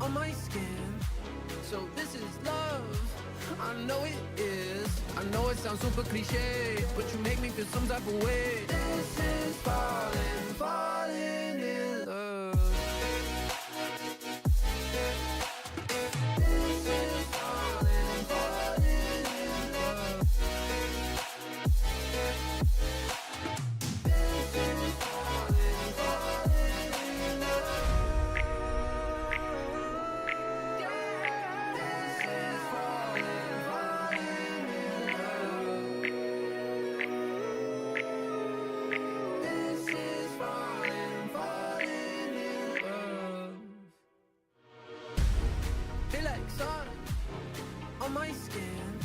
on my skin. So this is love. I know it is. I know it sounds super cliche, but you make me feel some type of way. This is falling, falling in love. This is falling, falling in love. This is falling, falling in love. This is falling, falling in love. This is falling, falling in love. Feel like sun on my skin.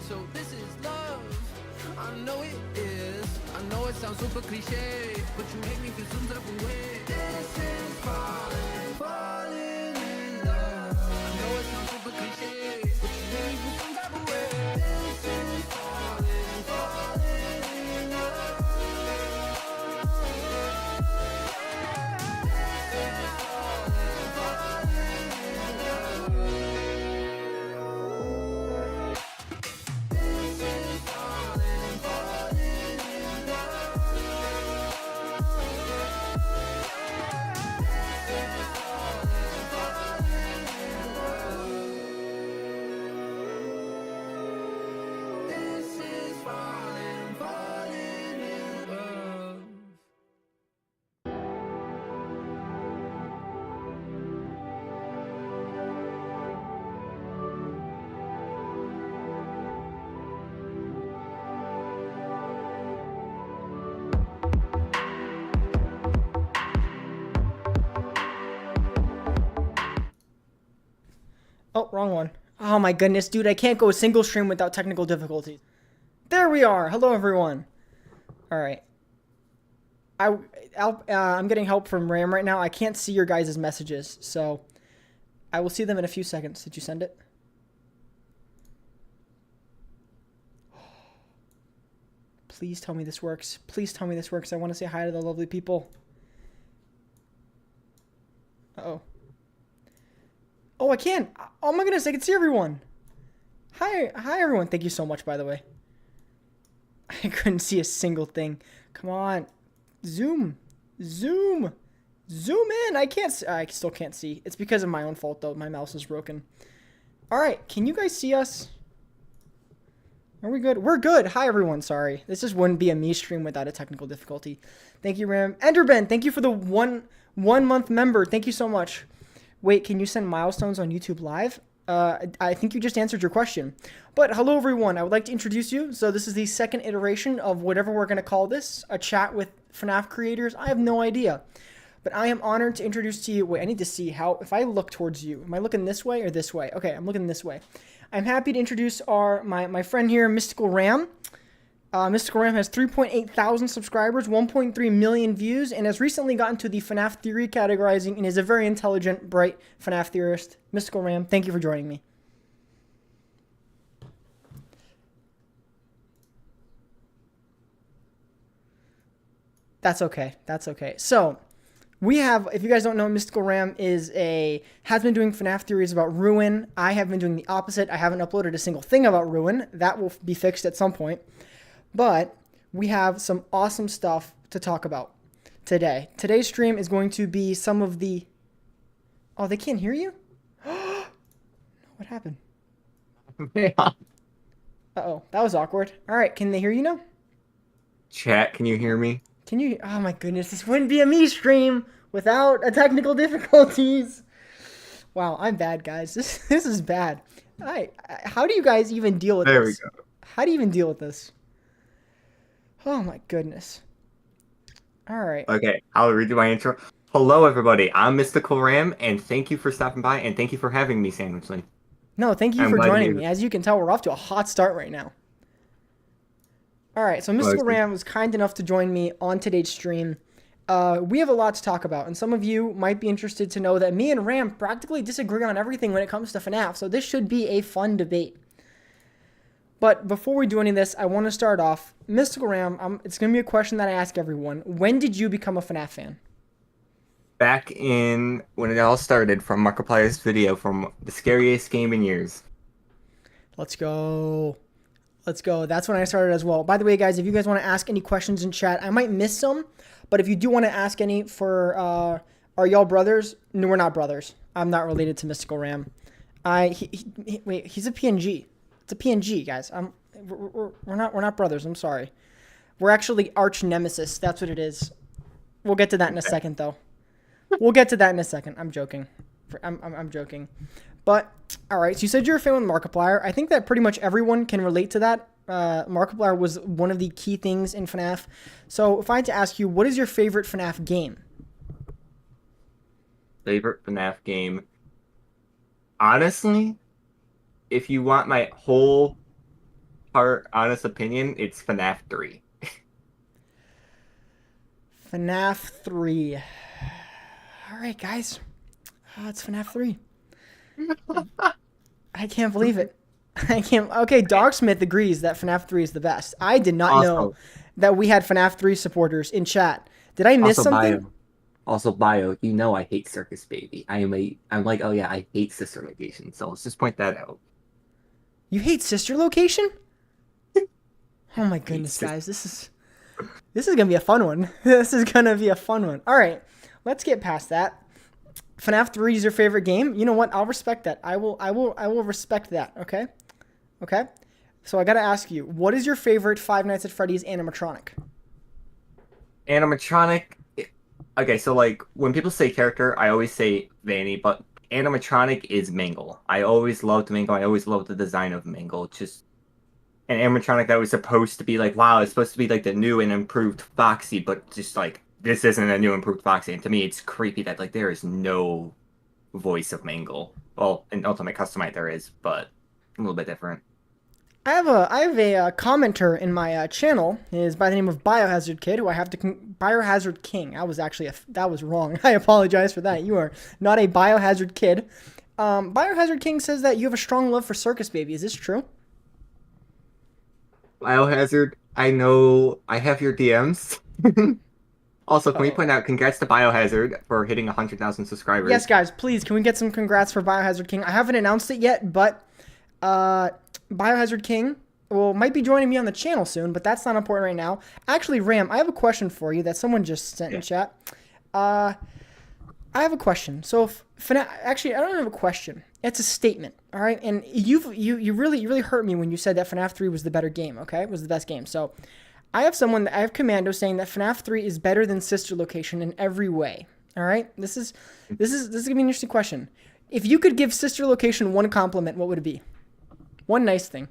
So this is love. I know it is. I know it sounds super cliche, but you make me feel some type of way. This is falling, falling in love. I know it sounds super cliche, but you make me feel some type of way. This is falling, falling in love. This is falling, falling in love. This is falling, falling in love. This is falling, falling in love. Oh, wrong one. Oh my goodness, dude, I can't go a single stream without technical difficulties. There we are. Hello, everyone. All right. I'm getting help from Ram right now. I can't see your guys' messages, so I will see them in a few seconds. Did you send it? Please tell me this works. Please tell me this works. I want to say hi to the lovely people. Uh-oh. Oh, I can. Oh my goodness, I can see everyone. Hi everyone. Thank you so much, by the way. I couldn't see a single thing. Come on. Zoom in. I still can't see. It's because of my own fault, though. My mouse is broken. All right. Can you guys see us? Are we good? We're good. Hi, everyone. Sorry. This just wouldn't be a me stream without a technical difficulty. Thank you, Ram. Enderben, thank you for the one month member. Thank you so much. Wait, can you send milestones on YouTube Live? I think you just answered your question. But hello, everyone. I would like to introduce you. So this is the second iteration of whatever we're going to call this, a chat with FNAF creators. I have no idea. But I am honored to introduce to you. Wait, I need to see how, if I look towards you, am I looking this way or this way? Okay, I'm looking this way. I'm happy to introduce my friend here, Mystical Ram. Mystical Ram has 3.8 thousand subscribers, 1.3 million views, and has recently gotten to the FNAF theory categorizing and is a very intelligent, bright FNAF theorist. Mystical Ram, thank you for joining me. That's okay. That's okay. So, we have, if you guys don't know, Mystical Ram has been doing FNAF theories about Ruin. I have been doing the opposite. I haven't uploaded a single thing about Ruin. That will be fixed at some point. But we have some awesome stuff to talk about today. Today's stream is going to be some of the... Oh, they can't hear you? What happened? Yeah. Uh-oh, that was awkward. All right, can they hear you now? Chat, can you hear me? Can you... Oh my goodness, this wouldn't be a me stream without a technical difficulties. Wow, I'm bad, guys. This is bad. How do you guys even deal with this? There we go. How do you even deal with this? Oh my goodness. All right. Okay, I'll redo my intro. Hello, everybody. I'm Mystical Ram, and thank you for stopping by, and thank you for having me, Sandwichling. No, thank you I'm for glad to joining hear me. As you can tell, we're off to a hot start right now. All right, so Mystical Ram was kind enough to join me on today's stream. We have a lot to talk about, and some of you might be interested to know that me and Ram practically disagree on everything when it comes to FNAF, so this should be a fun debate. But before we do any of this, I want to start off. Mystical Ram, it's going to be a question that I ask everyone. When did you become a FNAF fan? Back in when it all started from Markiplier's video from the scariest game in years. Let's go. Let's go. That's when I started as well. By the way, guys, if you guys want to ask any questions in chat, I might miss some, but if you do want to ask any for are y'all brothers? No, we're not brothers. I'm not related to Mystical Ram. Wait, he's a PNG. It's a PNG, guys. We're not brothers. I'm sorry. We're actually arch nemesis. That's what it is. We'll get to that in a second, though. We'll get to that in a second. I'm joking. I'm joking. But, all right, so you said you're a fan with Markiplier. I think that pretty much everyone can relate to that. Markiplier was one of the key things in FNAF. So if I had to ask you, what is your favorite FNAF game? Favorite FNAF game? Honestly, if you want my whole heart honest opinion, it's FNAF 3. FNAF 3. All right, guys. It's FNAF 3. I can't believe it. I can't. Okay, Dogsmith agrees that FNAF 3 is the best. I did not know that we had FNAF 3 supporters in chat. Did I miss something? Bio, you know I hate Circus Baby. I'm like, oh yeah, I hate Sister Location. So let's just point that out. You hate Sister Location? Oh my goodness, guys, this is gonna be a fun one. This is gonna be a fun one. All right, let's get past that. FNAF 3 is your favorite game. You know what? I'll respect that. I will respect that. Okay. Okay. So I gotta ask you, what is your favorite Five Nights at Freddy's animatronic? Animatronic. Okay, so like when people say character, I always say Vanny, but animatronic is Mangle. I always loved Mangle. I always loved the design of Mangle. Just an animatronic that was supposed to be like, wow, it's supposed to be like the new and improved Foxy, but just like this isn't a new improved Foxy. And to me, it's creepy that like there is no voice of Mangle. Well, in Ultimate Customite there is, but a little bit different. I have a commenter in my channel. He is by the name of Biohazard Kid, who I have to Biohazard King. I was actually that was wrong. I apologize for that. You are not a Biohazard Kid. Biohazard King says that you have a strong love for Circus Baby. Is this true? Biohazard, I know I have your DMs. Also, can we point out congrats to Biohazard for hitting 100,000 subscribers? Yes, guys, please, can we get some congrats for Biohazard King? I haven't announced it yet, but Biohazard King might be joining me on the channel soon, but that's not important right now. Actually, Ram, I have a question for you that someone just sent in chat. I have a question. So, actually, I don't have a question. It's a statement, all right? And you really hurt me when you said that FNAF 3 was the better game, okay? Was the best game. So, I have Commando saying that FNAF 3 is better than Sister Location in every way. All right? This is gonna be an interesting question. If you could give Sister Location one compliment, what would it be? One nice thing.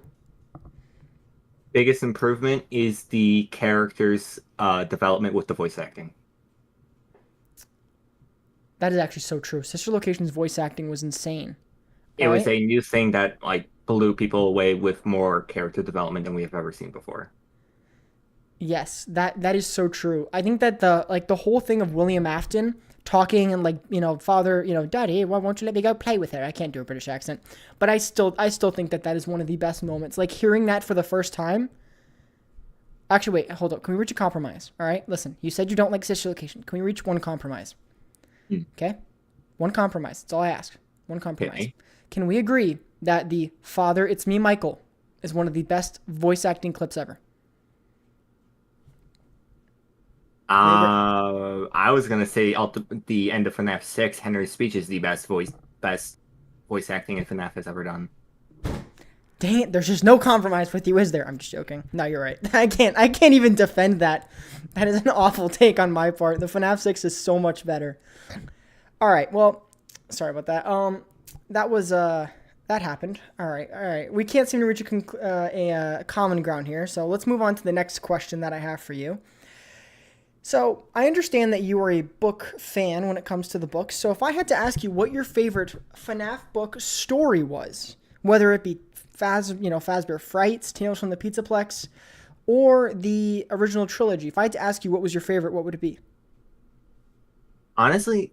Biggest improvement is the character's development with the voice acting. That is actually so true. Sister Location's voice acting was insane. It was a new thing that like blew people away with more character development than we have ever seen before. Yes, that is so true. I think that the whole thing of William Afton talking and like, father, daddy, why won't you let me go play with her? I can't do a British accent, but I still think that is one of the best moments. Like hearing that for the first time. Actually, wait, hold up. Can we reach a compromise? All right, listen. You said you don't like Sister Location. Can we reach one compromise? Okay, one compromise. That's all I ask. One compromise. Okay. Can we agree that the Father, It's Me, Michael, is one of the best voice acting clips ever? I was gonna say the end of FNAF 6, Henry's speech is the best voice acting FNAF has ever done. Dang it! There's just no compromise with you, is there? I'm just joking. No, you're right. I can't even defend that. That is an awful take on my part. The FNAF 6 is so much better. All right. Well, sorry about that. That was that happened. All right. We can't seem to reach a common ground here. So let's move on to the next question that I have for you. So I understand that you are a book fan when it comes to the books. So if I had to ask you what your favorite FNAF book story was, whether it be Fazbear Frights, Tales from the Pizzaplex, or the original trilogy, if I had to ask you what was your favorite, what would it be? Honestly,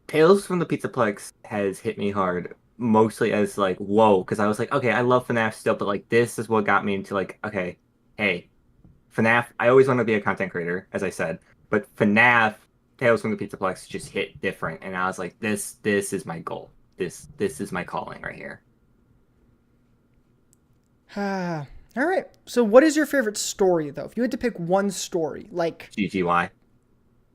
Tales from the Pizzaplex has hit me hard, mostly as like, whoa, because I was like, okay, I love FNAF still, but like this is what got me into like, okay, hey, FNAF, I always want to be a content creator, as I said, but FNAF Tales from the Pizzaplex just hit different, and I was like, this is my goal. This is my calling right here. All right. So what is your favorite story though? If you had to pick one story, like GGY.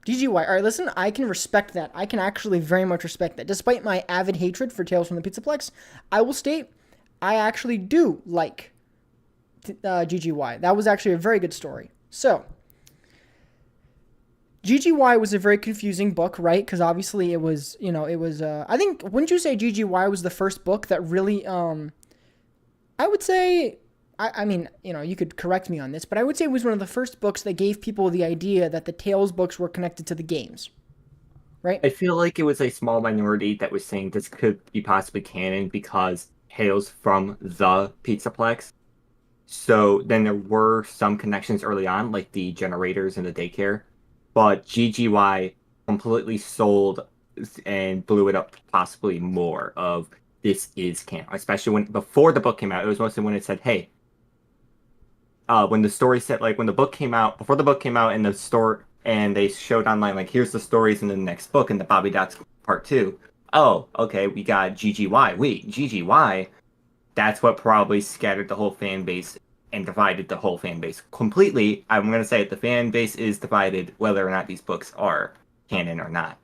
DGY. All right, listen, I can respect that. I can actually very much respect that. Despite my avid hatred for Tales from the Pizzaplex, I will state I actually do like GGY. That was actually a very good story. So, GGY was a very confusing book, right? Because obviously it was, I think, wouldn't you say GGY was the first book that really, I would say, I mean, you could correct me on this, but I would say it was one of the first books that gave people the idea that the Tales books were connected to the games, right? I feel like it was a small minority that was saying this could be possibly canon because Tales from the Pizzaplex. So then there were some connections early on, like the generators and the daycare, but GGY completely sold and blew it up possibly more of this is canon, especially when before the book came out. It was mostly when it said, hey, when the story said, like when the book came out, before the book came out in the store and they showed online, like here's the stories in the next book in the Bobby Dots part 2. Oh, okay, we got GGY. Wait, GGY? That's what probably scattered the whole fan base and divided the whole fan base completely. I'm going to say it, the fan base is divided whether or not these books are canon or not.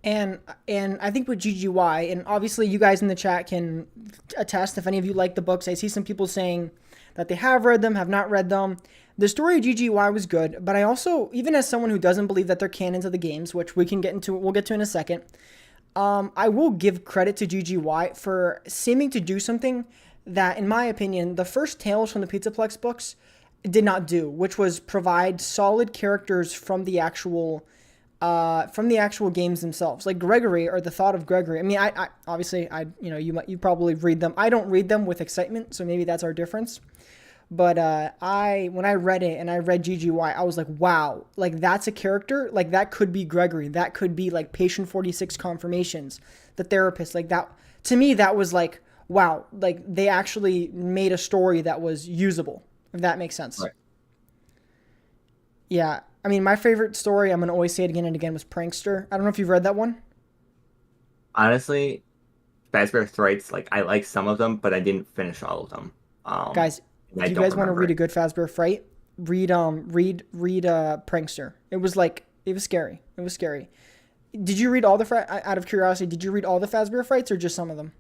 And I think with GGY, and obviously you guys in the chat can attest if any of you like the books. I see some people saying that they have read them, have not read them. The story of GGY was good, but I also, even as someone who doesn't believe that they're canon to the games, which we'll get to in a second, I will give credit to GGY for seeming to do something that, in my opinion, the first Tales from the Pizzaplex books did not do, which was provide solid characters from the actual games themselves, like Gregory, or the thought of Gregory. I mean, I obviously, you probably read them. I don't read them with excitement, so maybe that's our difference. But when I read it and I read GGY, I was like, wow, like that's a character, like that could be Gregory, that could be like Patient 46 Confirmations, the therapist, like that. To me, that was like, wow, like they actually made a story that was usable, if that makes sense. Right. Yeah. I mean, my favorite story, I'm going to always say it again and again, was Prankster. I don't know if you've read that one. Honestly, Fazbear Frights, like I like some of them, but I didn't finish all of them. Guys, if you guys want to read a good Fazbear Fright, read Prankster. It was scary. It was scary. Did you read all the out of curiosity, did you read all the Fazbear Frights or just some of them?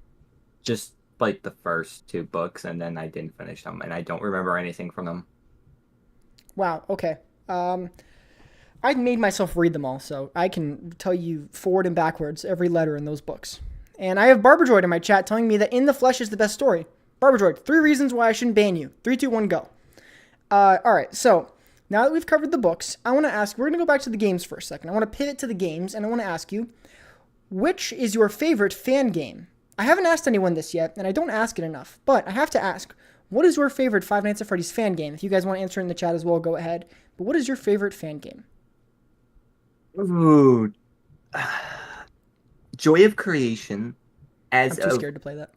Just like the first 2 books, and then I didn't finish them, and I don't remember anything from them. Wow, okay. I made myself read them all, so I can tell you forward and backwards every letter in those books. And I have Barbadroid in my chat telling me that In the Flesh is the best story. Barbadroid, 3 reasons why I shouldn't ban you. 3, 2, 1, go. Alright, so now that we've covered the books, I want to ask, we're going to go back to the games for a second. I want to pivot to the games, and I want to ask you, which is your favorite fan game? I haven't asked anyone this yet, and I don't ask it enough, but I have to ask, what is your favorite Five Nights at Freddy's fan game? If you guys want to answer in the chat as well, go ahead. But what is your favorite fan game? Ooh. Joy of Creation. I'm too scared to play that.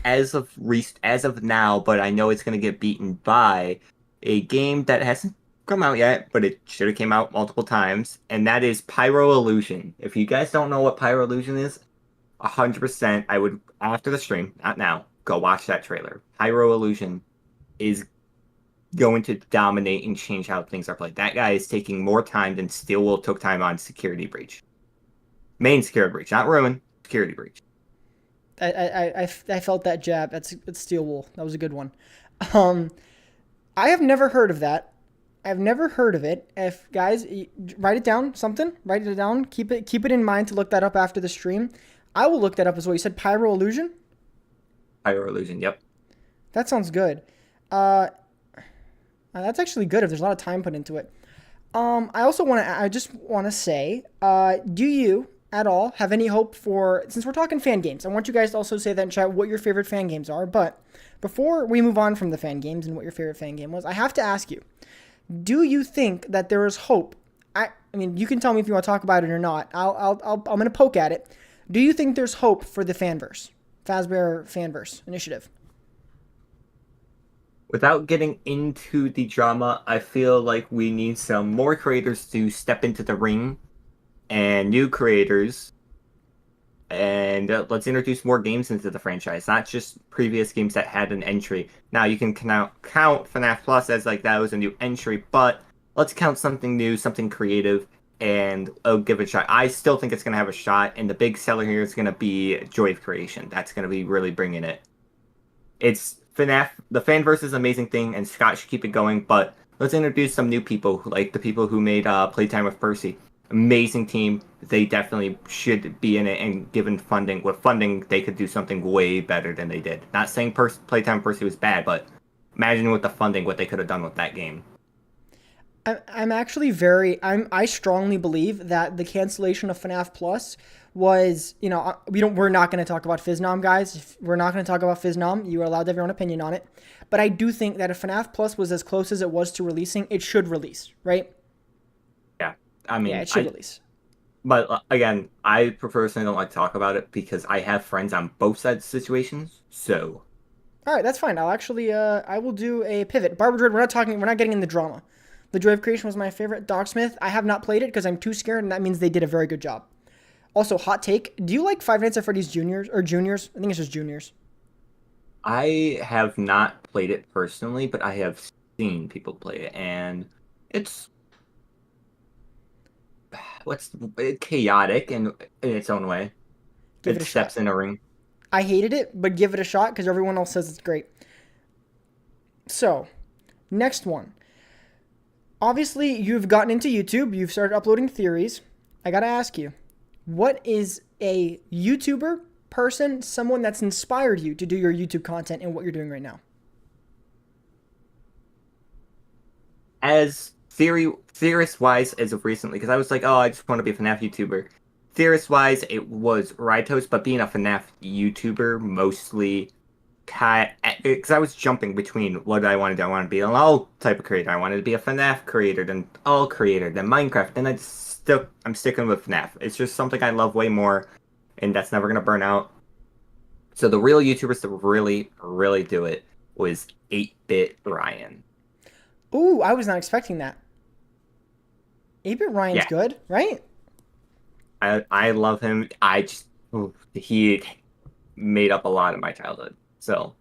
As of now, but I know it's going to get beaten by a game that hasn't come out yet, but it should have came out multiple times, and that is Pyro Illusion. If you guys don't know what Pyro Illusion is, 100%, I would, after the stream, not now, go watch that trailer. Pyro Illusion is going to dominate and change how things are played. That guy is taking more time than Steelwool took time on Security Breach. Main Security Breach, not Ruin, Security Breach. I felt that jab. That's Steelwool. That was a good one. I have never heard of that. I've never heard of it. If guys, write it down, write it down. Keep it in mind to look that up after the stream. I will look that up as well. You said Pyro Illusion? Pyro Illusion, yep. That sounds good. That's actually good if there's a lot of time put into it. I just want to say, do you at all have any hope for, since we're talking fan games, I want you guys to also say that in chat what your favorite fan games are, but before we move on from the fan games and what your favorite fan game was, I have to ask you, do you think that there is hope? I mean, you can tell me if you want to talk about it or not. I'm going to poke at it. Do you think there's hope for the Fanverse, Fazbear Fanverse initiative? Without getting into the drama, I feel like we need some more creators to step into the ring and new creators. And let's introduce more games into the franchise, not just previous games that had an entry. Now you can count FNAF Plus as like that was a new entry, but let's count something new, something creative, and give it a shot. I still think it's going to have a shot, and the big seller here is going to be Joy of Creation. That's going to be really bringing it. It's FNAF, the Fanverse is an amazing thing, and Scott should keep it going, but let's introduce some new people, like the people who made Playtime with Percy. Amazing team. They definitely should be in it, and given funding, with funding, they could do something way better than they did. Not saying Playtime Percy was bad, but imagine with the funding what they could have done with that game. I strongly believe that the cancellation of FNAF Plus was, we're not going to talk about FizNom, guys. We're not going to talk about FizNom. You are allowed to have your own opinion on it. But I do think that if FNAF Plus was as close as it was to releasing, it should release, right? Yeah. I mean, it should release. But again, I personally don't like to talk about it because I have friends on both sides of situations. So, all right, that's fine. I will do a pivot. Barbara Dread, we're not getting in the drama. The Joy of Creation was my favorite. Dogsmith, I have not played it because I'm too scared, and that means they did a very good job. Also, hot take: do you like Five Nights at Freddy's Juniors or Juniors? I think it's just Juniors. I have not played it personally, but I have seen people play it, and it's chaotic in its own way. Give it a steps shot. In a ring. I hated it, but give it a shot because everyone else says it's great. So, next one. Obviously, you've gotten into YouTube. You've started uploading theories. I gotta ask you, what is a YouTuber person, someone that's inspired you to do your YouTube content and what you're doing right now? As theorist-wise, as of recently, because I was like, oh, I just want to be a FNAF YouTuber. Theorist-wise, it was Rytos, but being a FNAF YouTuber mostly, because I was jumping between what I wanted to do. I wanted to be an all type of creator. I wanted to be a FNAF creator, then all creator, then Minecraft, then I'm sticking with FNAF. It's just something I love way more, and that's never gonna burn out. So the real YouTubers that really, really do it was 8-Bit Ryan. Ooh, I was not expecting that. 8-Bit Ryan's good, right? I love him. He made up a lot of my childhood. So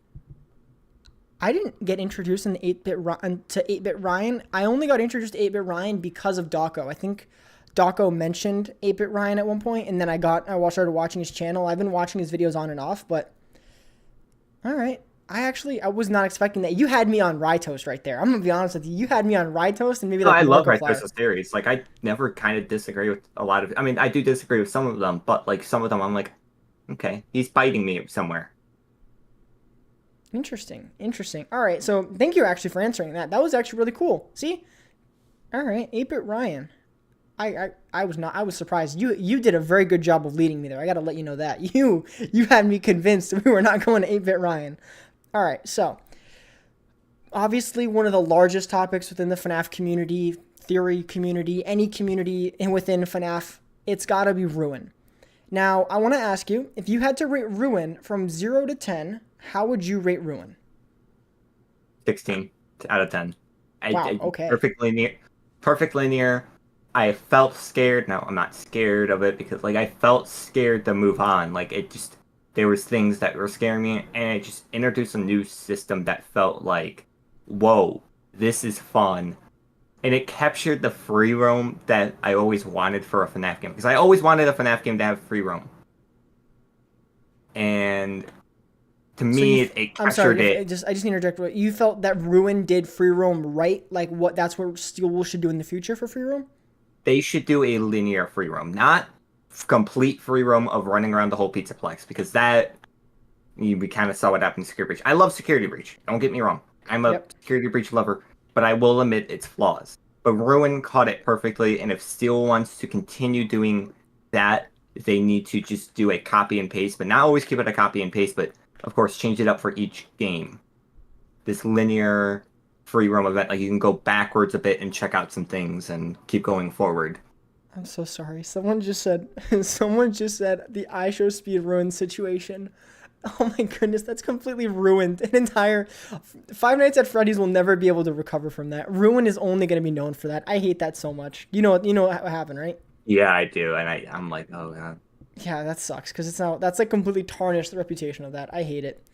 I didn't get introduced to 8-Bit Ryan. I only got introduced to 8-Bit Ryan because of Dawko. I think Dawko mentioned 8-Bit Ryan at one point, and then I started watching his channel. I've been watching his videos on and off, but all right. I was not expecting that. You had me on Rytoast right there. I'm gonna be honest with you. You had me on Rytoast and maybe like I love Rytoast series. Like I never kind of disagree with a lot of. I mean, I do disagree with some of them, but like some of them, I'm like, okay, he's biting me somewhere. Interesting. All right, so thank you actually for answering that. That was actually really cool. See, all right, 8-Bit Ryan. I was surprised. You did a very good job of leading me there. I got to let you know that you had me convinced we were not going to 8-Bit Ryan. All right, so obviously one of the largest topics within the FNAF community, theory community, any community within FNAF, it's got to be Ruin. Now, I want to ask you, if you had to rate Ruin from 0 to 10, how would you rate Ruin? 16 out of 10. Wow, okay. Perfect linear. I felt scared. No, I'm not scared of it because like I felt scared to move on. Like there was things that were scaring me, and it just introduced a new system that felt like, whoa, this is fun. And it captured the free roam that I always wanted for a FNAF game. Because I always wanted a FNAF game to have free roam. And to me, it captured it. I just need to interject. You felt that Ruin did free roam right? Like that's what Steel Wool should do in the future for free roam? They should do a linear free roam, not complete free roam of running around the whole Pizzaplex, because we kind of saw what happened to Security Breach. I love Security Breach. Don't get me wrong. I'm a Security Breach lover, but I will admit its flaws. But Ruin caught it perfectly, and if Steel wants to continue doing that, they need to just do a copy and paste, but not always keep it a copy and paste, but of course change it up for each game. This linear free roam event, like you can go backwards a bit and check out some things and keep going forward. I'm so sorry. Someone just said the iShow Speed Ruin situation. Oh my goodness, that's completely ruined. An entire Five Nights at Freddy's will never be able to recover from that. Ruin is only going to be known for that. I hate that so much. You know what happened, right? Yeah, I do, and I'm like, oh god. Yeah, that sucks because it's now that's like completely tarnished the reputation of that. I hate it.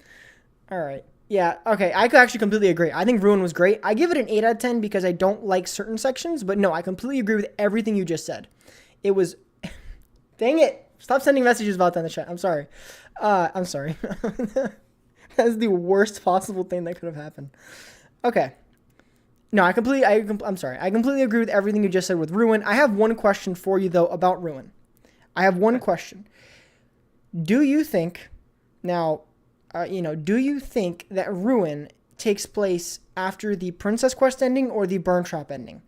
All right. Yeah, okay. I could actually completely agree. I think Ruin was great. I give it an 8 out of 10 because I don't like certain sections, but no, I completely agree with everything you just said. It was dang it. Stop sending messages about that in the chat. I'm sorry. I'm sorry. That is the worst possible thing that could have happened. Okay. No, I'm sorry. I completely agree with everything you just said with Ruin. I have one question for you though about Ruin. I have one question. Do you think now, do you think that Ruin takes place after the Princess Quest ending or the Burntrap ending?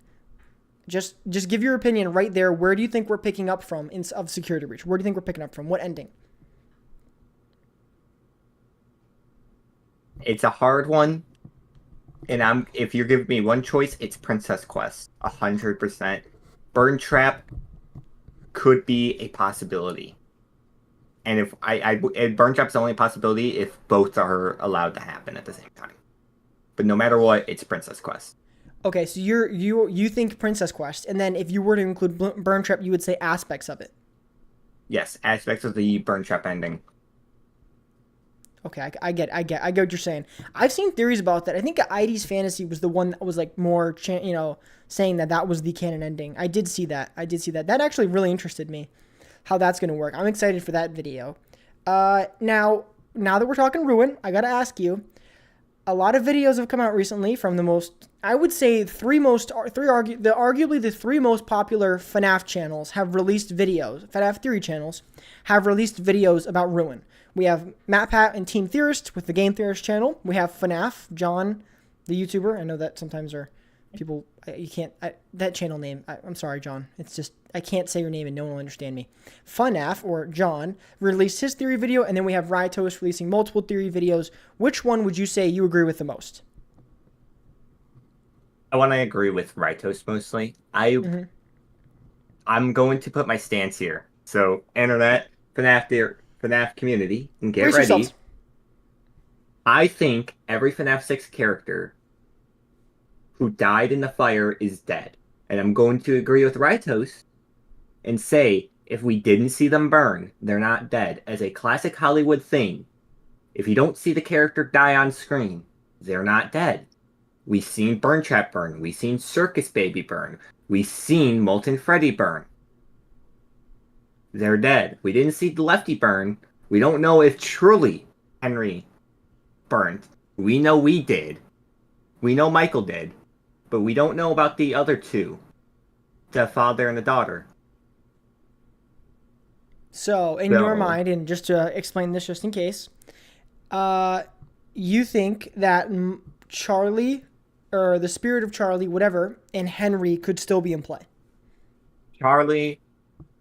Just give your opinion right there. Where do you think we're picking up from of Security Breach? Where do you think we're picking up from? What ending? It's a hard one, and if you're giving me one choice, it's Princess Quest, 100%. Burntrap could be a possibility, and if and Burntrap's the only possibility if both are allowed to happen at the same time. But no matter what, it's Princess Quest. Okay, so you think Princess Quest, and then if you were to include Burntrap, you would say aspects of it. Yes, aspects of the Burntrap ending. Okay, I get what you're saying. I've seen theories about that. I think ID's Fantasy was the one that was like more, saying that was the canon ending. I did see that. That actually really interested me, how that's gonna work. I'm excited for that video. Now that we're talking Ruin, I gotta ask you. A lot of videos have come out recently from I would say arguably the three most popular FNAF channels have released videos. FNAF Theory channels have released videos about Ruin. We have MatPat and Team Theorist with the Game Theorist channel. We have FNAF, John, the YouTuber. I know that sometimes people, you can't, that channel name, I'm sorry, John. It's just, I can't say your name and no one will understand me. FNAF, or John, released his theory video, and then we have Rytos releasing multiple theory videos. Which one would you say you agree with the most? I want to agree with Rytos mostly. I'm going to put my stance here. So, internet, FNAF community, and get Brace ready. yourselves. I think every FNAF 6 character who died in the fire is dead. And I'm going to agree with Rytos and say, if we didn't see them burn, they're not dead. As a classic Hollywood thing, if you don't see the character die on screen, they're not dead. We've seen Burntrap burn. We've seen Circus Baby burn. We've seen Molten Freddy burn. They're dead. We didn't see the Lefty burn. We don't know if truly Henry burned. We know we did. We know Michael did. But we don't know about the other two. The father and the daughter. So, in your mind, and just to explain this just in case, you think that Charlie, or the spirit of Charlie, whatever, and Henry could still be in play? Charlie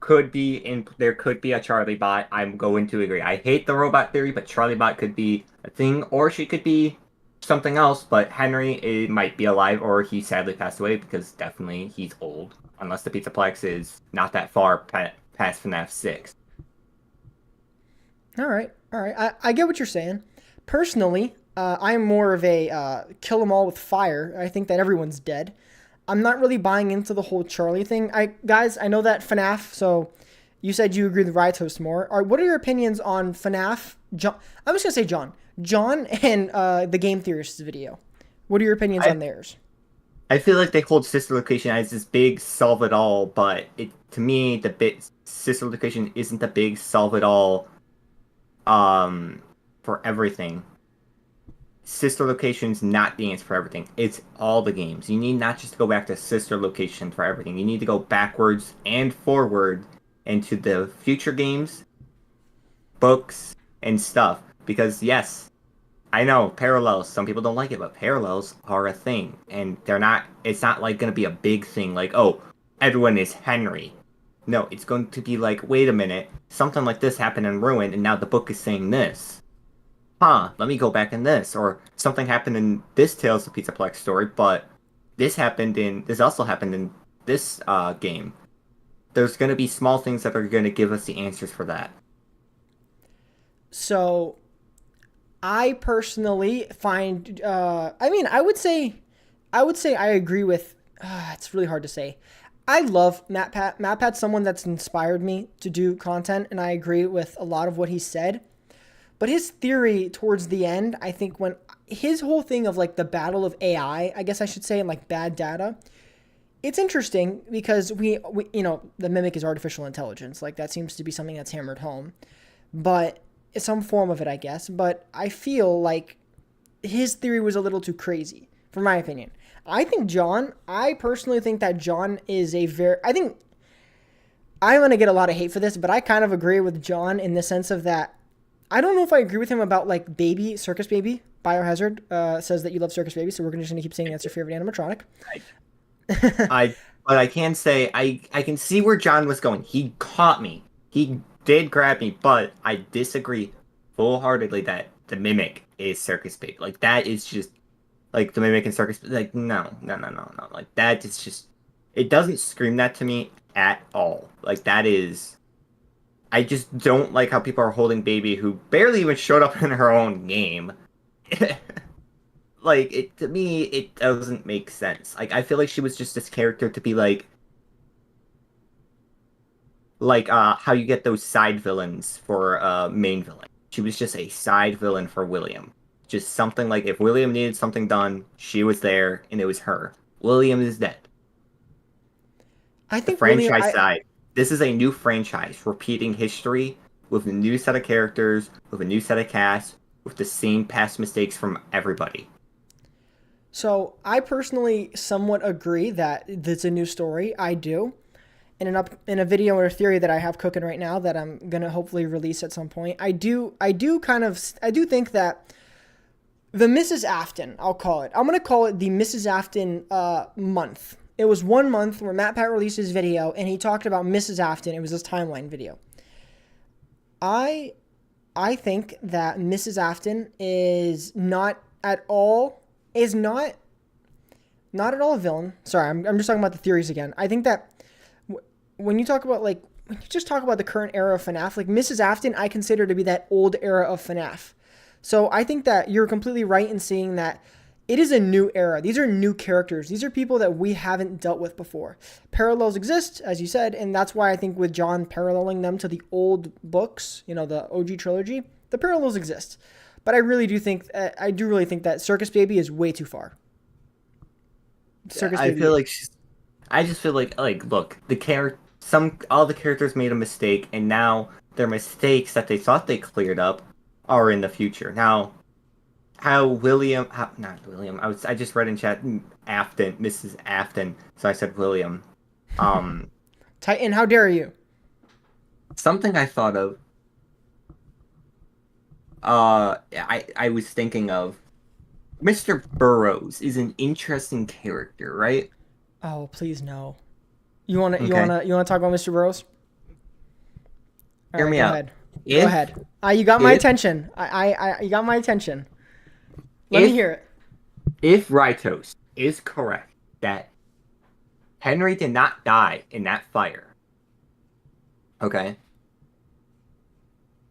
could be in. There could be a Charlie bot. I'm going to agree. I hate the robot theory, but Charlie bot could be a thing, or she could be something else. But Henry might be alive, or he sadly passed away because definitely he's old. Unless the Pizzaplex is not that far past FNAF 6. All right. I get what you're saying. Personally, I'm more of a kill them all with fire. I think that everyone's dead. I'm not really buying into the whole Charlie thing. Guys, I know that FNAF, so you said you agree with Rytos more. What are your opinions on FNAF? John, I'm just going to say John. John and the Game Theorist's video. What are your opinions on theirs? I feel like they hold Sister Location as this big solve-it-all, but to me, Sister Location isn't the big solve-it-all for everything. Sister Location's not the answer for everything. It's all the games. You need not just to go back to Sister Location for everything. You need to go backwards and forward into the future games, books, and stuff. Because yes, I know parallels. Some people don't like it, but parallels are a thing, and it's not like going to be a big thing like, oh, everyone is Henry. No, it's going to be like, wait a minute, something like this happened in Ruin, and now the book is saying this. Let me go back in this. Or something happened in this Tales of Pizzaplex story, but this also happened in this game. There's going to be small things that are going to give us the answers for that. So, I personally find, I would say I agree with, it's really hard to say. I love MatPat. MatPat's someone that's inspired me to do content, and I agree with a lot of what he said. But his theory towards the end, I think when his whole thing of like the battle of AI, I guess I should say, and like bad data, it's interesting because we the mimic is artificial intelligence. Like that seems to be something that's hammered home, but it's some form of it, I guess. But I feel like his theory was a little too crazy, for my opinion. I personally think that John is I think I'm going to get a lot of hate for this, but I kind of agree with John in the sense of that. I don't know if I agree with him about like Circus Baby. Biohazard says that you love Circus Baby, so we're just going to keep saying that's your favorite animatronic. But I can say I can see where John was going. He caught me. He did grab me, but I disagree full-heartedly that the mimic is Circus Baby. Like that is just like the mimic and Circus. Like no. Like that is just. It doesn't scream that to me at all. Like that is. I just don't like how people are holding Baby, who barely even showed up in her own game. Like to me, it doesn't make sense. Like I feel like she was just this character to be like how you get those side villains for main villain. She was just a side villain for William. Just something like if William needed something done, she was there, and it was her. William is dead. I think the franchise side. This is a new franchise, repeating history with a new set of characters, with a new set of cast, with the same past mistakes from everybody. So I personally somewhat agree that it's a new story. I do. In a video or a theory that I have cooking right now that I'm gonna hopefully release at some point, I do think that the Mrs. Afton, I'll call it. I'm gonna call it the Mrs. Afton month. It was 1 month where MatPat released his video and he talked about Mrs. Afton. It was this timeline video. I think that Mrs. Afton is not at all a villain. Sorry, I'm just talking about the theories again. I think that when you talk about when you just talk about the current era of FNAF, like Mrs. Afton, I consider to be that old era of FNAF. So I think that you're completely right in saying that it is a new era. These are new characters. These are people that we haven't dealt with before. Parallels exist, as you said, and that's why I think with John paralleling them to the old books, the OG trilogy, the parallels exist. But I really do think that Circus Baby is way too far. Circus Baby. I just feel like look, all the characters made a mistake, and now their mistakes that they thought they cleared up are in the future. Now, not William. I just read in chat Afton, Mrs. Afton, so I said William. Titan, how dare you? Something I thought of. I was thinking of Mr. Burrows is an interesting character, right? Oh, please no. You wanna talk about Mr. Burrows? Hear me out. Go ahead. You got my attention. You got my attention. Let me hear it. If Rytos is correct that Henry did not die in that fire, okay,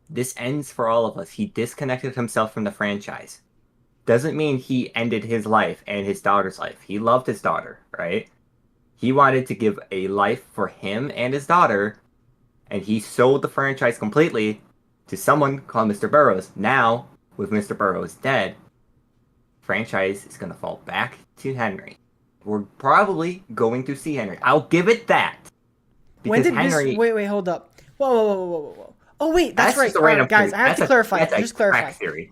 this ends for all of us. He disconnected himself from the franchise. Doesn't mean he ended his life and his daughter's life. He loved his daughter, right? He wanted to give a life for him and his daughter, and he sold the franchise completely to someone called Mr. Burrows. Now, with Mr. Burrows dead, franchise is going to fall back to Henry. We're probably going to see Henry. I'll give it that. When did Henry... Wait, hold up. Whoa. Oh, wait, that's right. Guys, I have to clarify. Just clarify. Theory.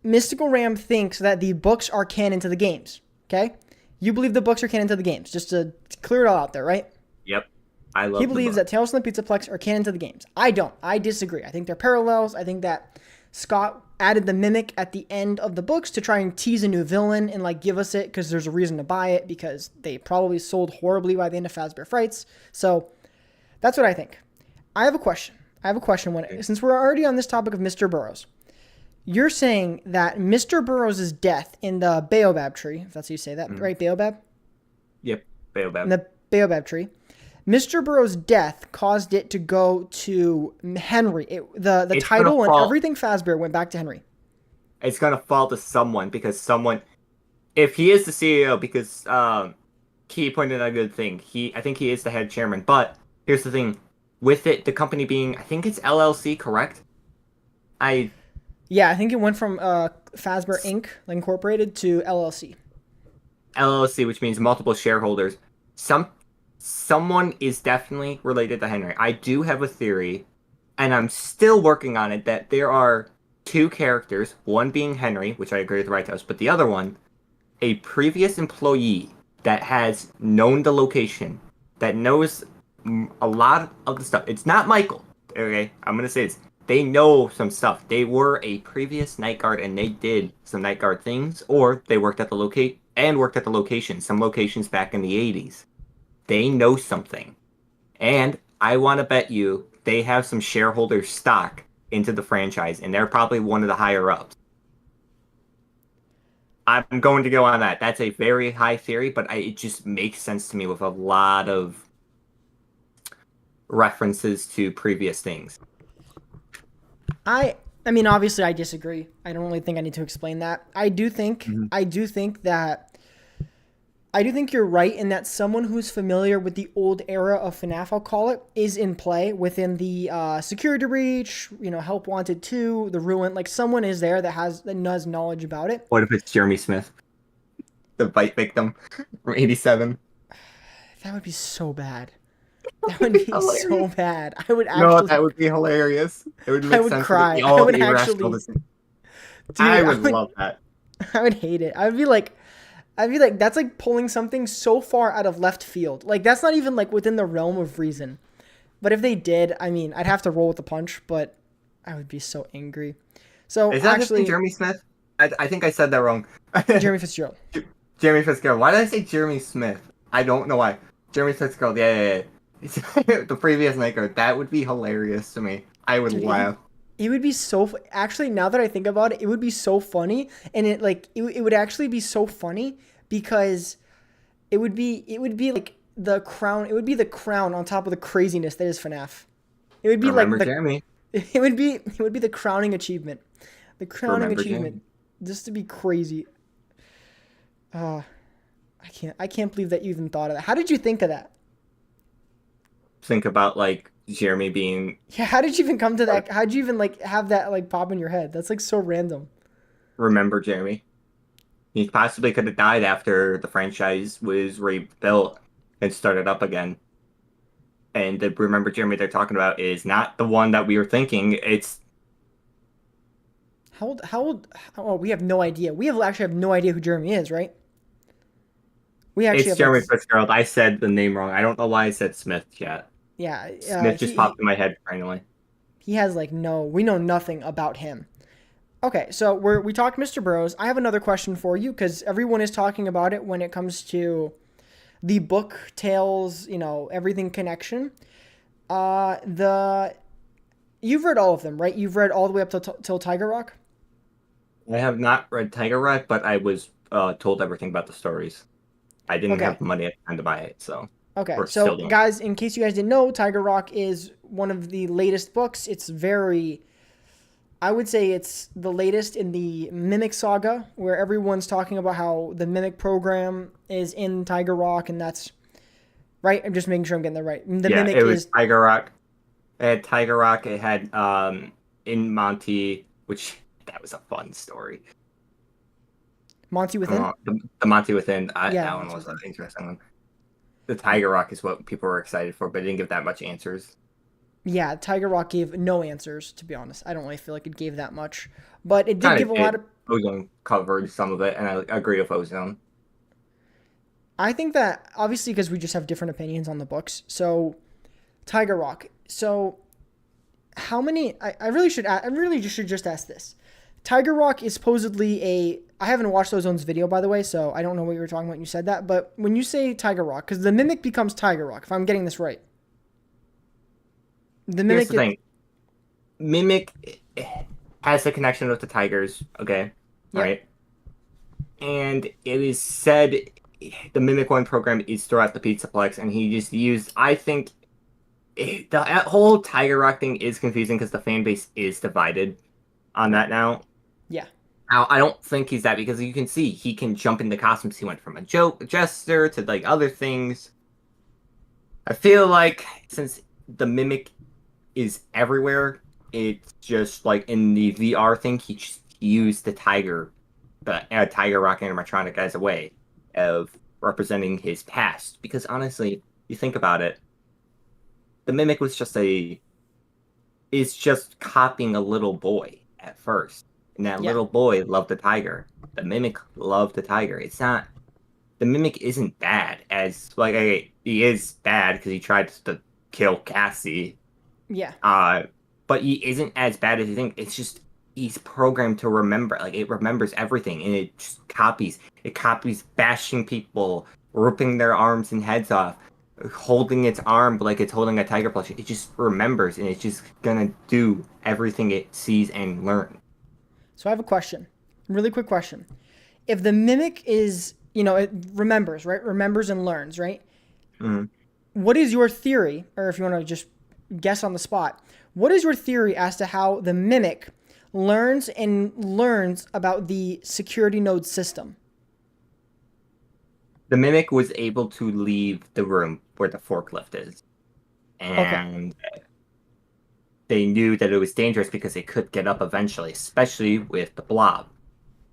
Mystical Ram thinks that the books are canon to the games, okay? You believe the books are canon to the games, just to clear it all out there, right? Yep. I love He believes that Tales from the Pizzaplex are canon to the games. I don't. I disagree. I think they're parallels. I think that Scott added the mimic at the end of the books to try and tease a new villain and give us it because there's a reason to buy it because they probably sold horribly by the end of Fazbear Frights. So that's what I think. I have a question. Since we're already on this topic of Mr. Burrows, you're saying that Mr. Burrows' death in the Baobab tree, if that's how you say that, right? Baobab? Yep, Baobab. In the Baobab tree, Mr. Burrows' death caused it to go to Henry. The It's title gonna and fall. everything Fazbear went back to Henry. It's gonna fall to someone because someone, if he is the CEO, because Key pointed out a good thing. I think he is the head chairman. But here's the thing, with it, the company being, I think it's LLC, correct? Yeah, I think it went from Fazbear Inc. Incorporated to LLC. LLC, which means multiple shareholders. Someone is definitely related to Henry. I do have a theory, and I'm still working on it, that there are two characters, one being Henry, which I agree with Right House, but the other one, a previous employee that has known the location, that knows a lot of the stuff. It's not Michael, okay? I'm gonna say this. They know some stuff. They were a previous night guard, and they did some night guard things, or they worked at the location, some locations back in the 80s. They know something. And I want to bet you they have some shareholder stock into the franchise, and they're probably one of the higher ups. I'm going to go on that. That's a very high theory, but it just makes sense to me with a lot of references to previous things. I mean, obviously, I disagree. I don't really think I need to explain that. I do think you're right in that someone who's familiar with the old era of FNAF, I'll call it, is in play within the security breach, Help Wanted 2, the Ruin. Like, someone is there that has knowledge about it. What if it's Jeremy Smith, the bite victim from '87? That would be so bad. That would be so bad. I would actually. No, that would be hilarious. It would make I would sense. cry. All I would the irrational actually. Dude, I would love that. I would hate it. I'd be like, that's like pulling something so far out of left field. Like, that's not even like within the realm of reason. But if they did, I mean, I'd have to roll with the punch, but I would be so angry. So Is that actually, Jeremy Smith? I think I said that wrong. Jeremy Fitzgerald. Jeremy Fitzgerald. Why did I say Jeremy Smith? I don't know why. Jeremy Fitzgerald. Yeah. The previous night guard. That would be hilarious to me. I would laugh. It would be so. Actually, now that I think about it, it would be so funny, and it would actually be so funny because it would be like the crown. It would be the crown on top of the craziness that is FNAF. It would be Jeremy. It would be the crowning achievement. The crowning Remember achievement, just to be crazy. I can't believe that you even thought of that. How did you think of that? Think about like Jeremy being. Yeah, how did you even come to that? How did you even like have that like pop in your head? That's like so random. Remember Jeremy. He possibly could have died after the franchise was rebuilt and started up again. And the Remember Jeremy they're talking about is not the one that we were thinking. It's How old? Oh, we have no idea. We actually have no idea who Jeremy is, right? It's Jeremy Fitzgerald. I said the name wrong. I don't know why I said Smith yet. Yeah, Smith just popped in my head randomly. He has we know nothing about him. Okay, so we talked Mr. Burrows. I have another question for you because everyone is talking about it when it comes to the book, tales, everything connection. You've read all of them, right? You've read all the way up till Tiger Rock? I have not read Tiger Rock, but I was told everything about the stories. I didn't have the money at the time to buy it, so. Okay, so guys, in case you guys didn't know, Tiger Rock is one of the latest books. It's I would say it's the latest in the Mimic saga, where everyone's talking about how the Mimic program is in Tiger Rock, and that's right. I'm just making sure I'm getting that right. It was Tiger Rock. It had Tiger Rock. It had in Monty, which that was a fun story. Monty Within. The Monty Within. That one was an interesting one. The Tiger Rock is what people were excited for, but it didn't give that much answers. Yeah, Tiger Rock gave no answers, to be honest. I don't really feel like it gave that much. But it did give a lot of... Ozone covered some of it, and I agree with Ozone. I think that, obviously, because we just have different opinions on the books. So, Tiger Rock. So, how many... I really should just ask this. Tiger Rock is supposedly I haven't watched Ozone's video, by the way, so I don't know what you were talking about when you said that. But when you say Tiger Rock, because the Mimic becomes Tiger Rock, if I'm getting this right. Here's the thing. Mimic has a connection with the Tigers, okay? Yep. Right? And it is said the Mimic One program is throughout the Pizzaplex, and he just used. I think the whole Tiger Rock thing is confusing because the fan base is divided on that now. Yeah. Now, I don't think he's that because you can see he can jump into costumes. He went from a jester to like other things. I feel like since the Mimic is everywhere, it's just like in the VR thing, he just used the Tiger Rock animatronic as a way of representing his past. Because honestly, you think about it, the Mimic is just copying a little boy at first. And that little boy loved the tiger. The Mimic loved the tiger. It's not... The Mimic isn't bad as... Like, he is bad because he tried to kill Cassie. Yeah. But he isn't as bad as you think. It's just... He's programmed to remember. Like, it remembers everything. And it just copies. It copies bashing people, ripping their arms and heads off, holding its arm like it's holding a tiger plushie. It just remembers. And it's just gonna do everything it sees and learns. So I have a question. Really quick question. If the Mimic is, it remembers, right? Remembers and learns, right? Mm-hmm. What is your theory, or if you want to just guess on the spot, what is your theory as to how the Mimic learns about the security node system? The Mimic was able to leave the room where the forklift is. And they knew that it was dangerous because it could get up eventually, especially with the blob.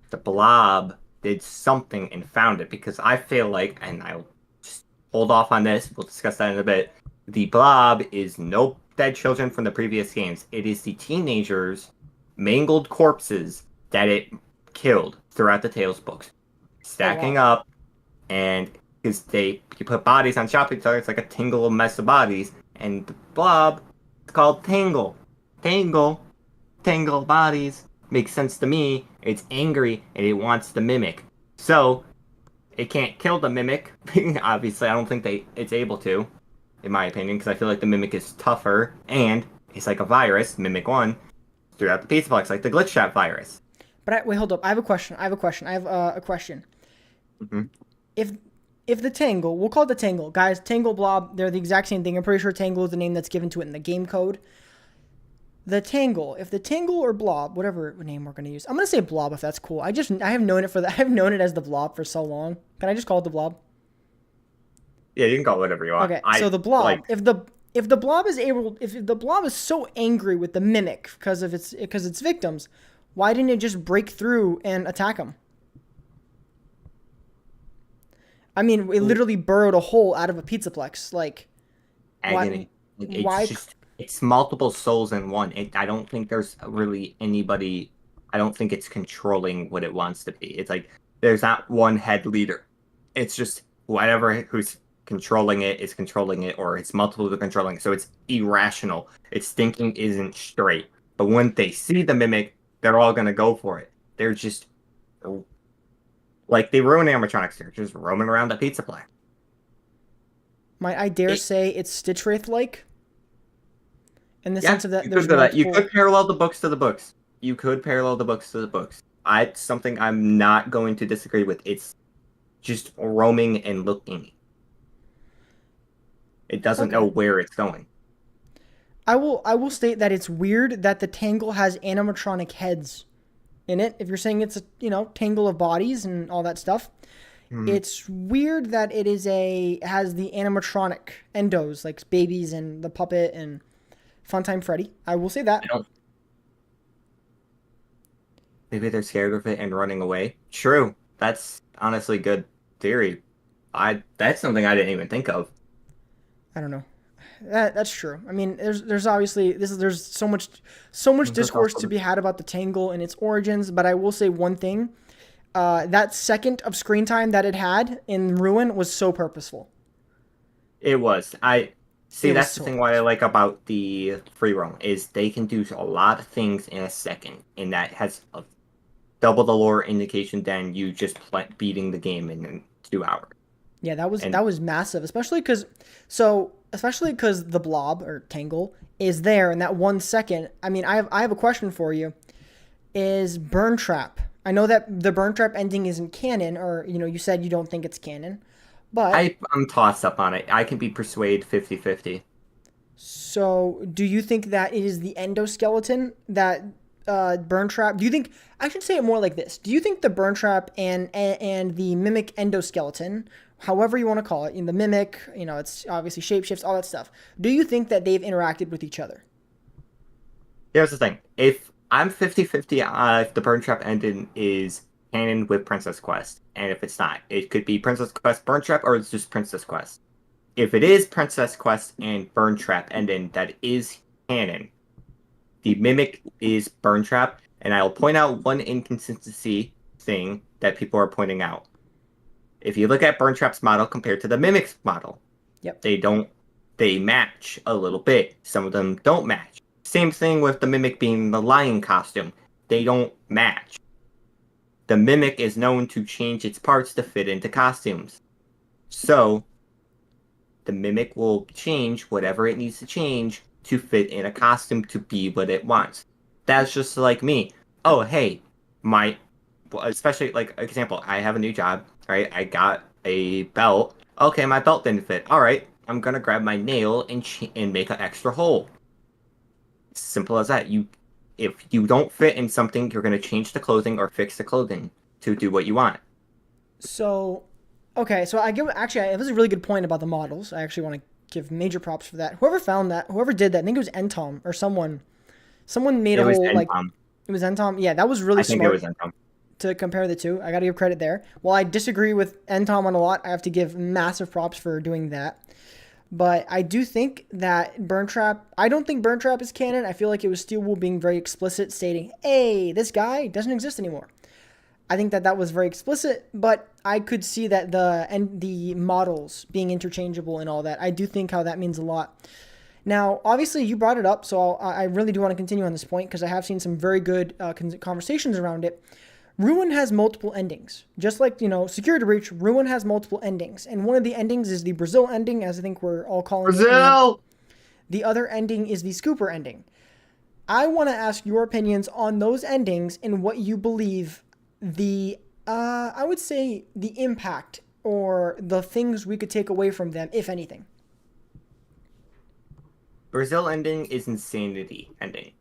The blob did something and found it because I feel like, and I'll just hold off on this, we'll discuss that in a bit, the blob is no dead children from the previous games. It is the teenagers' mangled corpses that it killed throughout the Tales books, stacking up, and because you put bodies on shopping cart, it's like a tangle mess of bodies, and the blob, it's called Tangle. Tangle bodies. Makes sense to me. It's angry and it wants the Mimic. So, it can't kill the Mimic. Obviously, I don't think it's able to, in my opinion, because I feel like the Mimic is tougher, and it's like a virus, Mimic 1, throughout the Pizzaplex, like the Glitch Trap virus. But wait, hold up. I have a question. A question. Mm-hmm. If the Tangle, we'll call it the Tangle. Guys, Tangle, Blob, they're the exact same thing. I'm pretty sure Tangle is the name that's given to it in the game code. The Tangle, if the Tangle or Blob, whatever name we're going to use. I'm going to say Blob if that's cool. I have known it as the Blob for so long. Can I just call it the Blob? Yeah, you can call it whatever you want. Okay, so the Blob, if the Blob is so angry with the Mimic because its victims, why didn't it just break through and attack him? I mean, it literally burrowed a hole out of a Pizzaplex. Like, agony. Why? It's multiple souls in one. I don't think there's really anybody. I don't think it's controlling what it wants to be. It's like there's not one head leader. It's just whoever who's controlling it is controlling it, or it's multiple people controlling it. So it's irrational. Its thinking isn't straight. But when they see the Mimic, they're all gonna go for it. They're just like they ruin animatronics. They're just roaming around the Pizzaplex. Might I dare say it's Stitch Wraith like? In the sense of that, you could parallel the books to the books. It's something I'm not going to disagree with. It's just roaming and looking. It doesn't know where it's going. I will state that it's weird that the Tangle has animatronic heads in it. If you're saying it's a tangle of bodies and all that stuff, it's weird that it has the animatronic endos like babies and the puppet and Funtime Freddy. I will say that. Maybe they're scared of it and running away. True. That's honestly good theory. That's something I didn't even think of. I don't know. That's true. I mean, there's obviously there's so much discourse to be had about the Tangle and its origins, but I will say one thing. That second of screen time that it had in Ruin was so purposeful. It was. That's the thing why I like about the free roam is they can do a lot of things in a second, and that has double the lore indication than you just beating the game in 2 hours. Yeah, that was massive, especially because the Blob or Tangle is there in that 1 second. I mean, I have a question for you. Is Burntrap I know that the Burntrap ending isn't canon, or you said you don't think it's canon, but I'm tossed up on it. I can be persuaded 50-50. so do you think that it is the endoskeleton that Burntrap? Do you think I should say it more like this? Do you think the Burntrap and the mimic endoskeleton, however you want to call it, in the mimic, it's obviously shapeshifts, all that stuff. Do you think that they've interacted with each other? Here's the thing. If I'm 50-50 if the Burntrap ending is canon with Princess Quest, and if it's not, it could be Princess Quest Burntrap or it's just Princess Quest. If it is Princess Quest and Burntrap ending that is canon, the Mimic is Burntrap, and I'll point out one inconsistency thing that people are pointing out. If you look at Burntrap's model compared to the Mimic's model, Yep. they match a little bit. Some of them don't match. Same thing with the Mimic being the lion costume. They don't match. The Mimic is known to change its parts to fit into costumes. So, the Mimic will change whatever it needs to change to fit in a costume to be what it wants. That's just like me. Oh, hey, especially like example, I have a new job, right? I got a belt. Okay, my belt didn't fit. All right, I'm gonna grab my nail and make an extra hole. Simple as that. If you don't fit in something, you're gonna change the clothing or fix the clothing to do what you want. So, okay, so actually, it was a really good point about the models. I actually want to give major props for that. Whoever did that, I think it was Entom or someone made It a was whole like Entom. it was Entom. Yeah, that was really I think it smart was Entom. to compare the two. I got to give credit there. While I disagree with Entom on a lot, I have to give massive props for doing that. But I do think that Burntrap, I don't think Burntrap is canon. I feel like it was Steelwool being very explicit, stating, hey, this guy doesn't exist anymore. I think that was very explicit, but I could see that the models being interchangeable and all that. I do think how that means a lot. Now, obviously, you brought it up, so I really do want to continue on this point because I have seen some very good conversations around it. Ruin has multiple endings. Just like, Security Breach, Ruin has multiple endings. And one of the endings is the Brazil ending, as I think we're all calling it. Brazil! The other ending is the Scooper ending. I want to ask your opinions on those endings and what you believe I would say the impact or the things we could take away from them, if anything. Brazil ending is insanity ending.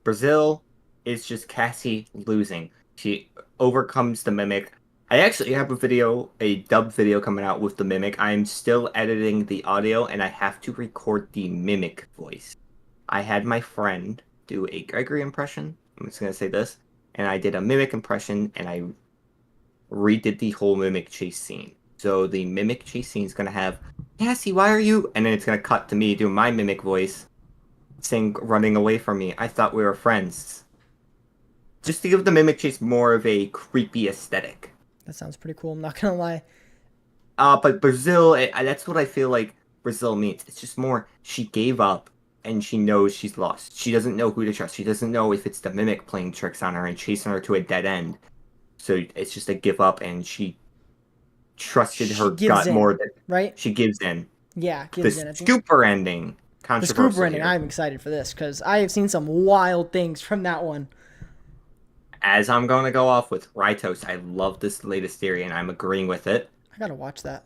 Brazil is just Cassie losing. She overcomes the Mimic. I actually have a dub video coming out with the Mimic. I'm still editing the audio and I have to record the Mimic voice. I had my friend do a Gregory impression. I'm just going to say this. And I did a Mimic impression and I redid the whole Mimic chase scene. So the Mimic chase scene is going to have, Cassie, why are you? And then it's going to cut to me doing my Mimic voice saying, running away from me. I thought we were friends. Just to give the Mimic chase more of a creepy aesthetic. That sounds pretty cool. I'm not going to lie. But Brazil, that's what I feel like Brazil means. It's just more, she gave up and she knows she's lost. She doesn't know who to trust. She doesn't know if it's the Mimic playing tricks on her and chasing her to a dead end. So it's just a give up, and she trusted her gut more than right. She gives in. Yeah, gives in. The Scooper ending. The Scooper ending. I'm excited for this because I have seen some wild things from that one. As I'm going to go off with Rytos, I love this latest theory, and I'm agreeing with it. I gotta watch that.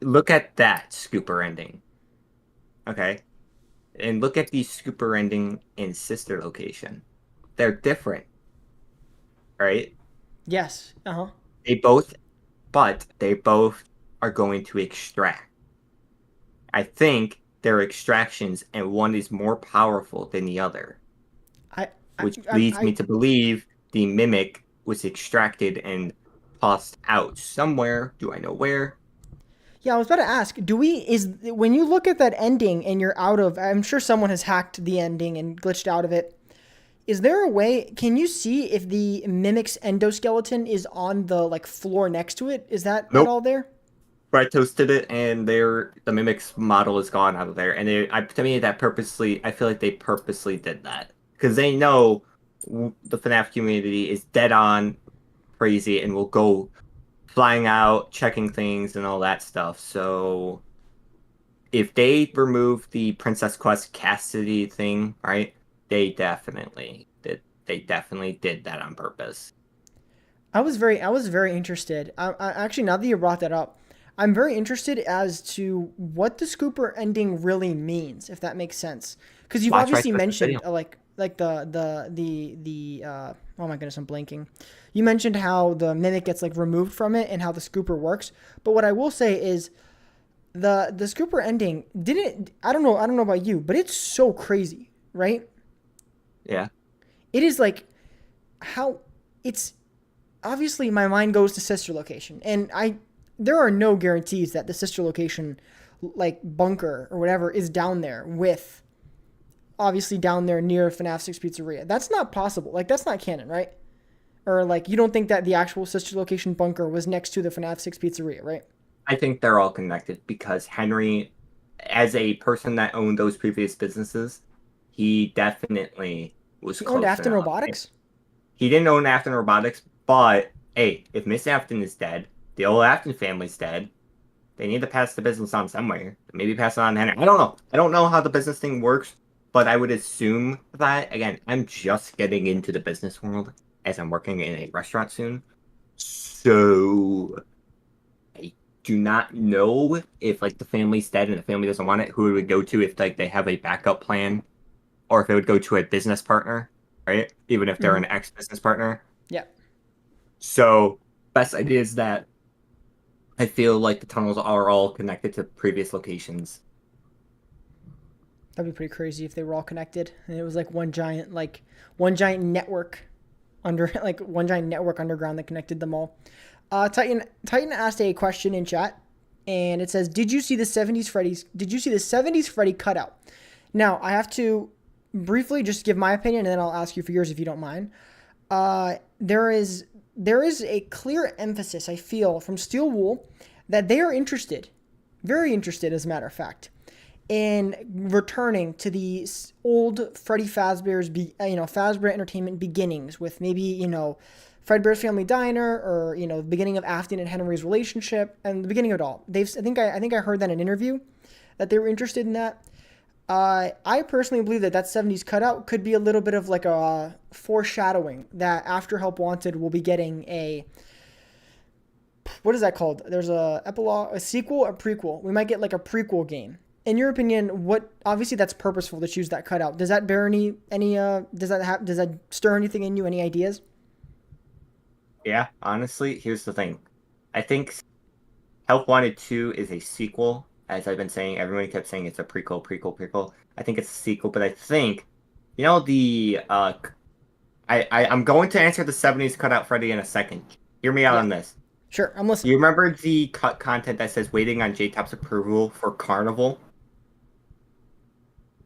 Look at that Scooper ending. Okay, and look at the Scooper ending in Sister Location. They're different, right? Yes. They both are going to extract. I think they're extractions, and one is more powerful than the other. Which leads me to believe the Mimic was extracted and tossed out somewhere. Do I know where? Yeah, I was about to ask, when you look at that ending and you're out of, I'm sure someone has hacked the ending and glitched out of it. Is there a way, can you see if the Mimic's endoskeleton is on the floor next to it? Is that Nope. At all there? Right, toasted it, and the Mimic's model is gone out of there. And to me, I feel like they purposely did that. Because they know the FNAF community is dead on crazy and will go flying out, checking things, and all that stuff. So if they remove the Princess Quest Cassidy thing, right, they definitely did they definitely did that on purpose. I was very interested. Actually, now that you brought that up, I'm very interested as to what the Scooper ending really means, if that makes sense. Because you've Watch right obviously through this video. mentioned like the oh my goodness, I'm blanking. You mentioned how the mimic gets like removed from it and how the Scooper works. But what I will say is the Scooper ending didn't. I don't know about you, but it's so crazy, right? Yeah. It is like how it's obviously my mind goes to sister location, and there are no guarantees that the sister location, like bunker or whatever, is down there with obviously down there near FNAF 6 Pizzeria. That's not possible. Like that's not canon, right? Or like you don't think that the actual sister location bunker was next to the FNAF 6 Pizzeria, right? I think they're all connected because Henry, as a person that owned those previous businesses, he definitely was He owned close Afton enough. Robotics. He didn't own Afton Robotics, but hey, if Miss Afton is dead, the old Afton family's dead. They need to pass the business on somewhere. Maybe pass it on to Henry. I don't know. I don't know how the business thing works, but I would assume that, again, I'm just getting into the business world as I'm working in a restaurant soon. So I do not know if like the family's dead and the family doesn't want it, who it would go to if like they have a backup plan, or if it would go to a business partner, right? Even if they're an ex-business partner. Yeah. So best idea is that I feel like the tunnels are all connected to previous locations. That'd be pretty crazy if they were all connected and it was like one giant network under like one giant network underground that connected them all. Titan asked a question in chat, and it says, "Did you see the '70s Freddy's? Did you see the '70s Freddy cutout?" Now I have to briefly just give my opinion, and then I'll ask you for yours if you don't mind. There is a clear emphasis I feel from Steel Wool that they are interested, very interested, as a matter of fact, in returning to the old Freddy Fazbear's, Fazbear Entertainment beginnings with maybe, Fredbear's Family Diner, or, the beginning of Afton and Henry's relationship and the beginning of it all. I think I heard that in an interview that they were interested in that. I personally believe that 70s cutout could be a little bit of like a foreshadowing that After Help Wanted will be getting what is that called? There's a epilogue, a sequel, a prequel. We might get like a prequel game. In your opinion, obviously that's purposeful to choose that cutout. Does that bear any does that stir anything in you? Any ideas? Yeah, honestly, here's the thing. I think Help Wanted 2 is a sequel. As I've been saying, everyone kept saying it's a prequel. I think it's a sequel, but I think, I'm going to answer the 70s cutout Freddy in a second. Hear me out on this. Sure, I'm Do listening. you remember the cut content that says waiting on J-Top's approval for Carnival?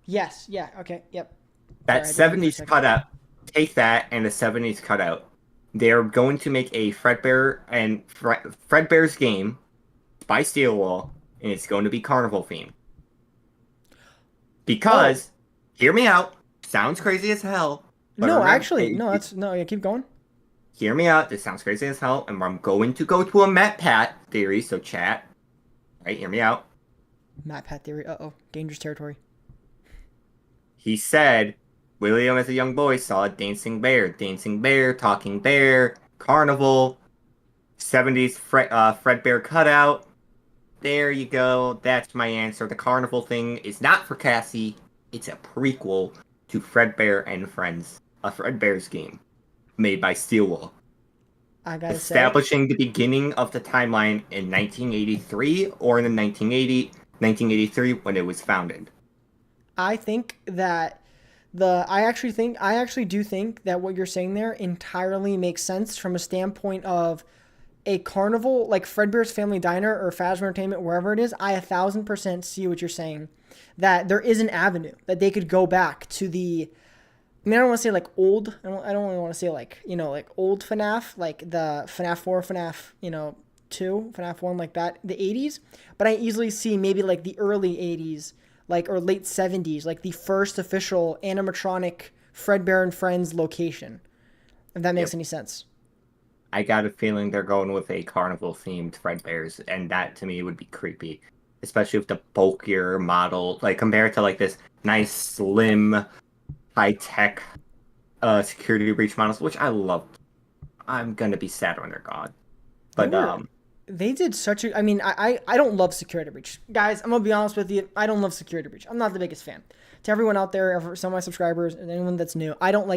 Yes, yeah, okay, yep. That Sorry, I did 70s cutout, take that and the 70s cutout. They're going to make a Fredbear and Fredbear's game by Steelwall, and it's going to be Carnival themed. Because, hear me out, sounds crazy as hell. No, actually, no, yeah, keep going. Hear me out, this sounds crazy as hell, and I'm going to go to a MatPat theory, so chat, right, hear me out. MatPat theory, dangerous territory. He said, William as a young boy saw a dancing bear, talking bear, carnival, 70s Fredbear cutout. There you go. That's my answer. The carnival thing is not for Cassie. It's a prequel to Fredbear and Friends, a Fredbear's game made by Steelwall. I gotta establishing the beginning of the timeline in 1983 or in the 1983 when it was founded. I think that I actually do think that what you're saying there entirely makes sense from a standpoint of a carnival, like Fredbear's Family Diner or Fazbear Entertainment, wherever it is. I 1,000% see what you're saying, that there is an avenue that they could go back to the, I mean, I don't want to say like old, I don't really want to say like, like old FNAF, like the FNAF 4, FNAF, 2, FNAF 1, like that, the 80s, but I easily see maybe like the early 80s, like, or late 70s, like the first official animatronic Fredbear and Friends location, if that makes any sense. I got a feeling they're going with a carnival-themed Fredbears, and that to me would be creepy, especially with the bulkier model, like compared to like this nice, slim, high-tech security breach models, which I love. I'm gonna be sad when they're gone. They But were they did such a. I mean, I don't love security breach, guys. I'm gonna be honest with you. I don't love security breach. I'm not the biggest fan. To everyone out there, some of my subscribers, and anyone that's new, I don't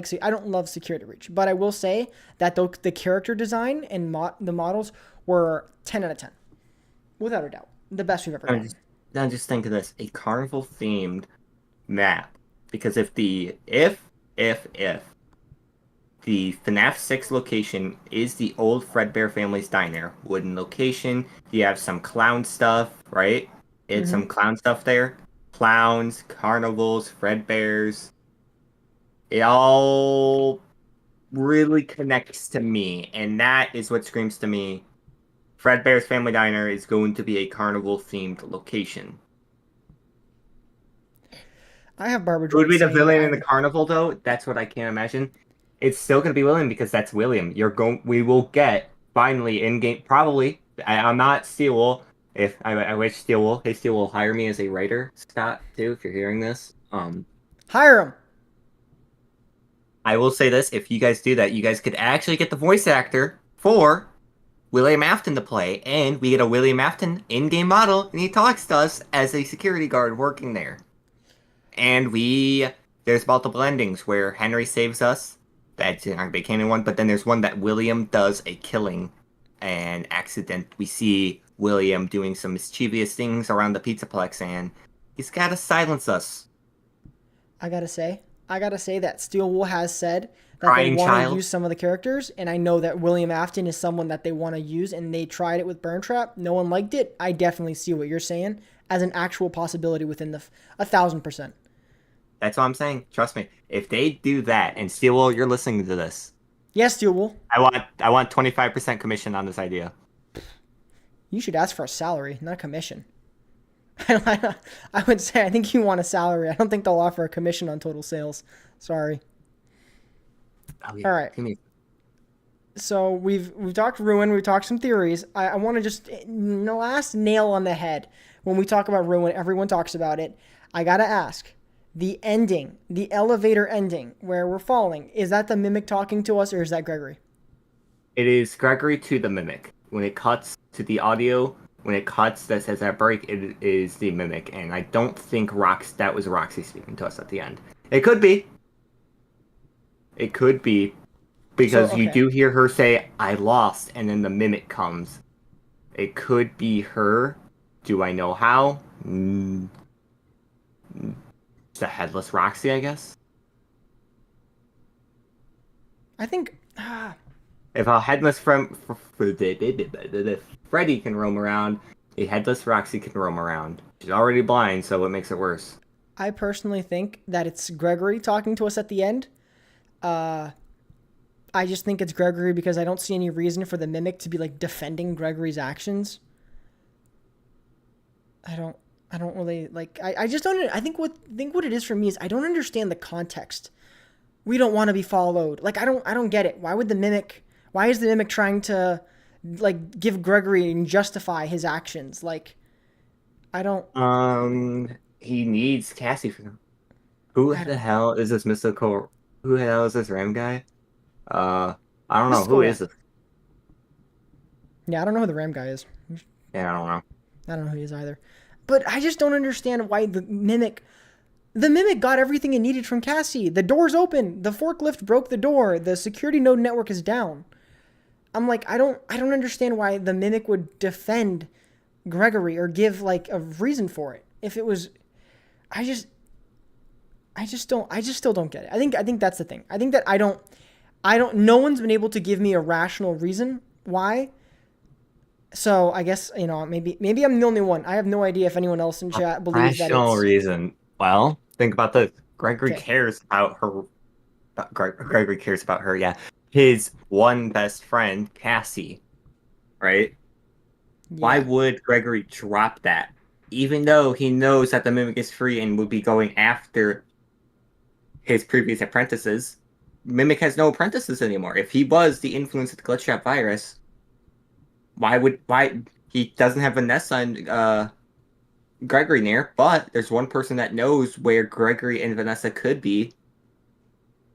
love security breach. But I will say that the character design and the models were 10 out of 10, without a doubt, the best we've ever now done. just think of this: a carnival themed map. Because if the FNAF 6 location is the old Fredbear family's diner, wooden location, you have some clown stuff, right? It's some clown stuff there. Clowns, carnivals, Fredbears. It all really connects to me, and that is what screams to me. Fredbear's Family Diner is going to be a carnival-themed location. I have Barbara Who would Droid be the saying villain in the carnival, though? That's what I can't imagine. It's still going to be William because that's William. We will get finally in game. Probably. I'm not Steelwool. If I wish Steelwool. Hey, Steelwool, hire me as a writer, Scott, too. If you're hearing this, hire him. I will say this: if you guys do that, you guys could actually get the voice actor for William Afton to play, and we get a William Afton in-game model, and he talks to us as a security guard working there. And there's multiple endings where Henry saves us. That's a big canon one, but then there's one that William does a killing and accident. We see William doing some mischievous things around the Pizzaplex, and he's gotta silence us. I gotta say that Steelwool has said that Crying they want child. to use some of the characters, and I know that William Afton is someone that they want to use, and they tried it with Burntrap. No one liked it. I definitely see what you're saying as an actual possibility within the 1,000%. That's what I'm saying. Trust me. If they do that, and Steelwool, you're listening to this, Yes, Steelwool. I want 25% commission on this idea. You should ask for a salary, not a commission. I would say I think you want a salary. I don't think they'll offer a commission on total sales. Sorry. Oh, yeah. All right. Give me- So we've talked Ruin, we've talked some theories. I want to just the last nail on the head when we talk about Ruin. Everyone talks about it. I gotta ask, the ending, the elevator ending where we're falling, is that the Mimic talking to us, or is that Gregory? It is Gregory to the Mimic. When it cuts to the audio, when it cuts that says that break, it is the Mimic, and I don't think that was Roxy speaking to us at the end. It could be. It could be. Because you do hear her say, "I lost," and then the Mimic comes. It could be her. Do I know how? It's a headless Roxy, I guess. I think. If a headless Freddy can roam around, a headless Roxy can roam around. She's already blind, so what makes it worse? I personally think that it's Gregory talking to us at the end. I just think it's Gregory because I don't see any reason for the Mimic to be like defending Gregory's actions. I don't really like. I just don't. I think what it is for me is I don't understand the context. We don't want to be followed. Like I don't get it. Why would the Mimic? Why is the Mimic trying to like give Gregory and justify his actions? Like I don't. He needs Cassie for him. Who the hell is this mystical? Who the hell is this Ram guy? I don't know. Who is this? Yeah, I don't know who the Ram guy is. Yeah, I don't know. I don't know who he is either. But I just don't understand why the Mimic got everything it needed from Cassie. The door's open. The forklift broke the door. The security node network is down. I'm like, I don't understand why the Mimic would defend Gregory or give like a reason for it. If it was, I just still don't get it. I think that's the thing. I think that no one's been able to give me a rational reason why. So I guess, maybe I'm the only one. I have no idea if anyone else in chat believes that it's... Rational reason. Well, think about this. Gregory cares about her. Gregory cares about her, yeah. His one best friend, Cassie. Right? Yeah. Why would Gregory drop that? Even though he knows that the Mimic is free and would be going after his previous apprentices, Mimic has no apprentices anymore. If he was the influence of the Glitch Trap virus, why he doesn't have Vanessa and Gregory near, but there's one person that knows where Gregory and Vanessa could be.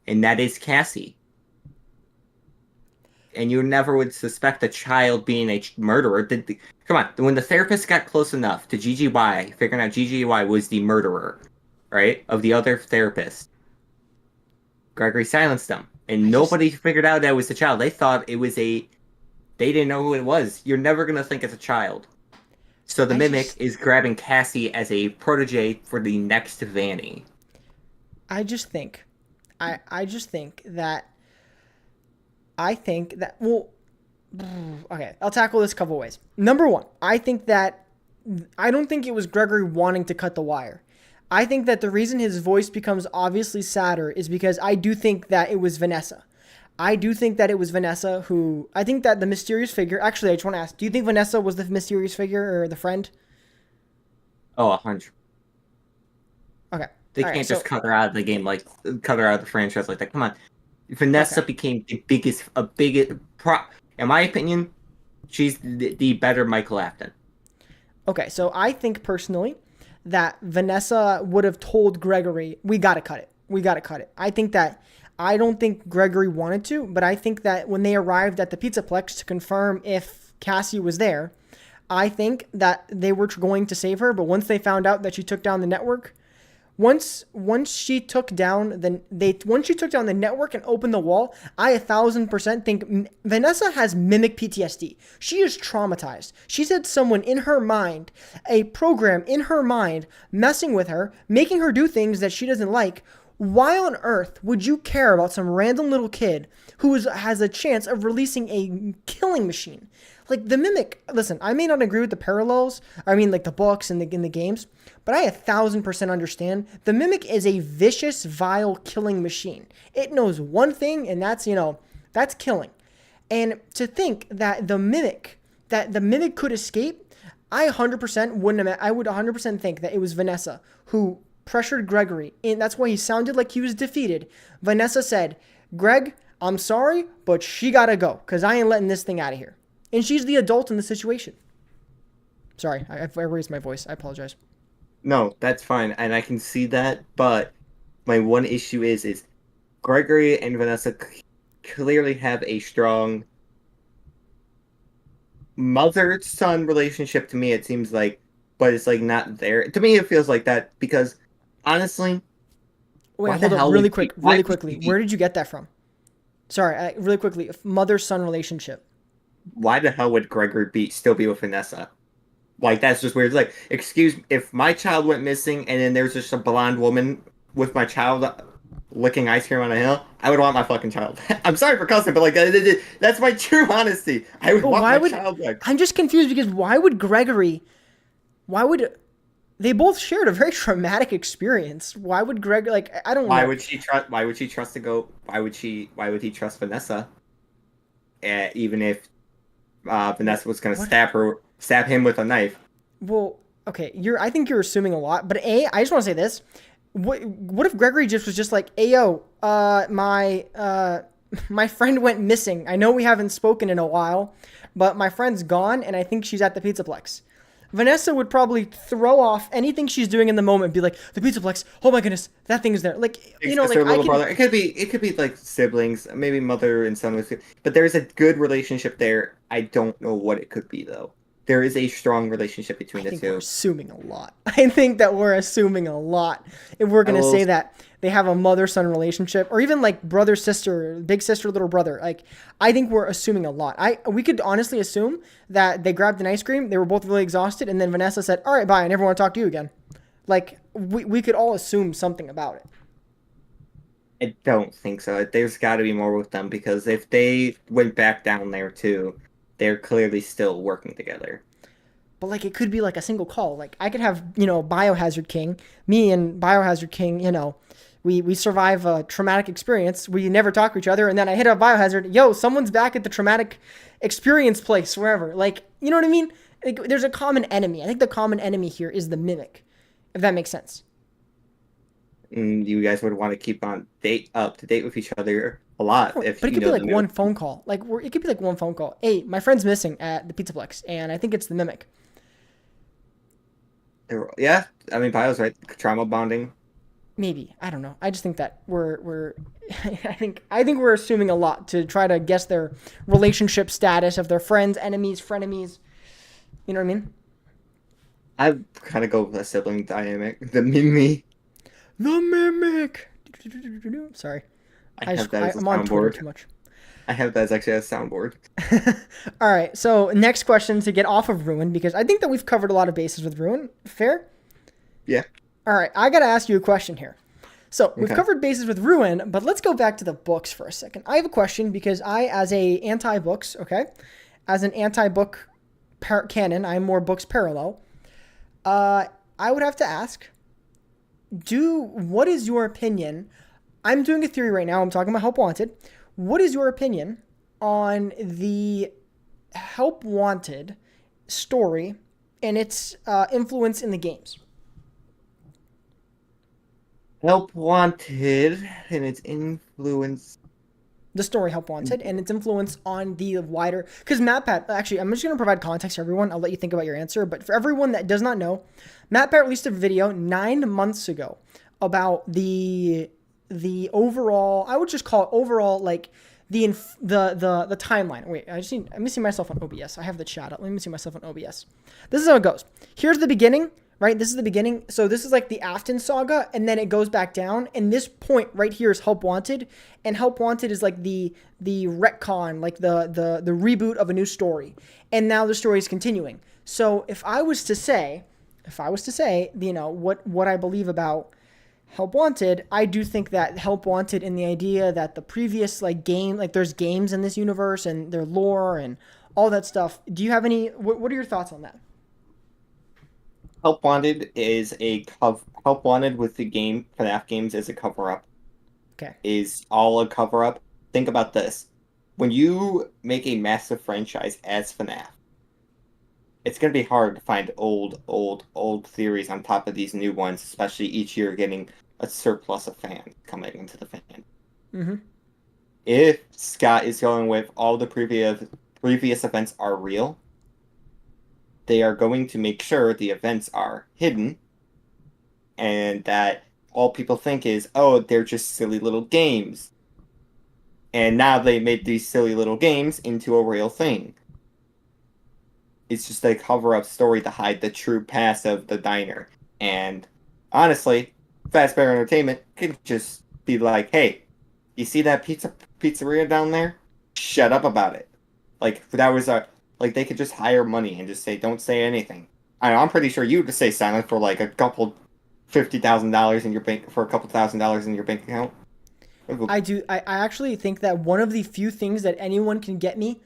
and that is Cassie. And you never would suspect a child being a murderer. Come on, when the therapist got close enough to GGY, figuring out GGY was the murderer, right, of the other therapist, Gregory silenced them. And nobody figured out that it was the child. They thought it was they didn't know who it was. You're never going to think it's a child. So the Mimic is grabbing Cassie as a protege for the next Vanny. I just think that, well, okay, I'll tackle this a couple ways. Number one, I don't think it was Gregory wanting to cut the wire. I think that the reason his voice becomes obviously sadder is because I do think that it was Vanessa. I do think that it was Vanessa who, I think that the mysterious figure, actually, I just want to ask, do you think Vanessa was the mysterious figure or the friend? Oh, 100. Okay. They can't just cut her out of the game, like, cut her out of the franchise like that. Come on. Vanessa became the biggest, in my opinion, she's the better Michael Afton. Okay, so I think personally that Vanessa would have told Gregory, we got to cut it. We got to cut it. I don't think Gregory wanted to, but I think that when they arrived at the Pizzaplex to confirm if Cassie was there, I think that they were going to save her, but once they found out that she took down the network, once she took down the network and opened the wall, I 1,000% think Vanessa has mimic PTSD. She is traumatized. She's had someone in her mind, a program in her mind, messing with her, making her do things that she doesn't like. Why on earth would you care about some random little kid who has a chance of releasing a killing machine? Like, the Mimic, listen, I may not agree with the parallels, like the books and in the games, but I 1,000% understand the Mimic is a vicious, vile killing machine. It knows one thing, and that's killing. And to think that the Mimic could escape, I 100% I would 100% think that it was Vanessa who pressured Gregory, and that's why he sounded like he was defeated. Vanessa said, Greg, I'm sorry, but she gotta go, because I ain't letting this thing out of here. And she's the adult in the situation. Sorry, I raised my voice. I apologize. No, that's fine, and I can see that, but my one issue is Gregory and Vanessa clearly have a strong mother-son relationship to me, it seems like, but it's like not there. To me, it feels like that because, honestly... Wait, hold on, really quickly. Where did you get that from? Sorry, really quickly. Mother-son relationship. Why the hell would Gregory still be with Vanessa? Like, that's just weird. It's like, excuse me, if my child went missing and then there's just a blonde woman with my child licking ice cream on a hill, I would want my fucking child. I'm sorry for cussing, but like, that's my true honesty. I would want my child back. I'm just confused because why would they both shared a very traumatic experience? Why would Greg, I don't know. Why would he trust Vanessa? Even if Vanessa was going to stab him with a knife. Well, okay, I think you're assuming a lot, but I just want to say this. What if Gregory just was just like, "Ayo, my friend went missing. I know we haven't spoken in a while, but my friend's gone, and I think she's at the Pizzaplex." Vanessa would probably throw off anything she's doing in the moment, be like, "The Pizzaplex! Oh my goodness, that thing is there!" Like, brother. It could be like siblings, maybe mother and son. But there's a good relationship there. I don't know what it could be though. There is a strong relationship between the two. We're assuming a lot. I think that we're assuming a lot if we're gonna say that they have a mother-son relationship, or even like brother-sister, big sister, little brother. Like, I think we're assuming a lot. We could honestly assume that they grabbed an ice cream, they were both really exhausted, and then Vanessa said, "All right, bye, I never want to talk to you again." Like, we could all assume something about it. I don't think so. There's got to be more with them, because if they went back down there too, they're clearly still working together. But like, it could be like a single call. Like, I could have, Biohazard King, me and Biohazard King, we survive a traumatic experience. We never talk to each other. And then I hit up Biohazard. Yo, someone's back at the traumatic experience place, wherever. Like, you know what I mean? Like, there's a common enemy. I think the common enemy here is the Mimic, if that makes sense. You guys would want to keep up to date with each other a lot. But it could be like one phone call. It could be like one phone call. Hey, my friend's missing at the Pizzaplex, and I think it's the Mimic. Yeah, I mean, Bio's right. Trauma bonding. Maybe. I don't know. I just think that we're I think we're assuming a lot to try to guess their relationship status of their friends, enemies, frenemies. You know what I mean? I kind of go with a sibling dynamic. The Mimi. The mimic. Sorry. I have that as a I'm on Twitter soundboard. too much. I have that as actually a soundboard. All right. So next question to get off of Ruin, because I think that we've covered a lot of bases with Ruin. Fair? Yeah. All right. I got to ask you a question here. So we've Okay. covered bases with Ruin, but let's go back to the books for a second. I have a question because as a anti-books, okay, as an anti-book canon, I'm more books parallel. I would have to ask, what is your opinion? I'm doing a theory right now. I'm talking about Help Wanted. What is your opinion on the Help Wanted story and its influence in the games? Help Wanted and its influence. The story Help Wanted and its influence on the wider... Because MatPat... Actually, I'm just going to provide context for everyone. I'll let you think about your answer. But for everyone that does not know, MatPat released a video 9 months ago about the overall... I would just call it overall, like, the timeline. Wait, let me see myself on OBS. I have the chat up. Let me see myself on OBS. This is how it goes. Here's the beginning. Right, this is the beginning. So this is like the Afton saga, and then it goes back down. And this point right here is Help Wanted, and Help Wanted is like the retcon, like the reboot of a new story. And now the story is continuing. So if I was to say, you know, what I believe about Help Wanted, I do think that Help Wanted in the idea that the previous like game, like there's games in this universe and their lore and all that stuff. Do you have any? What are your thoughts on that? Help Wanted is Help Wanted with the game FNAF games is a cover up. Okay. Is all a cover up. Think about this. When you make a massive franchise as FNAF, it's gonna be hard to find old theories on top of these new ones, especially each year getting a surplus of fans coming into the fan. Mm-hmm. If Scott is going with all the previous events are real, they are going to make sure the events are hidden and that all people think is, oh, they're just silly little games. And now they made these silly little games into a real thing. It's just a cover-up story to hide the true past of the diner. And honestly, Fazbear Entertainment could just be like, hey, you see that pizzeria down there? Shut up about it. Like, that was like, they could just hire money and just say, don't say anything. I'm pretty sure you would just stay silent for like a couple $50,000 in your bank, for a couple $1,000 in your bank account. I do. I actually think that one of the few things that anyone can get me,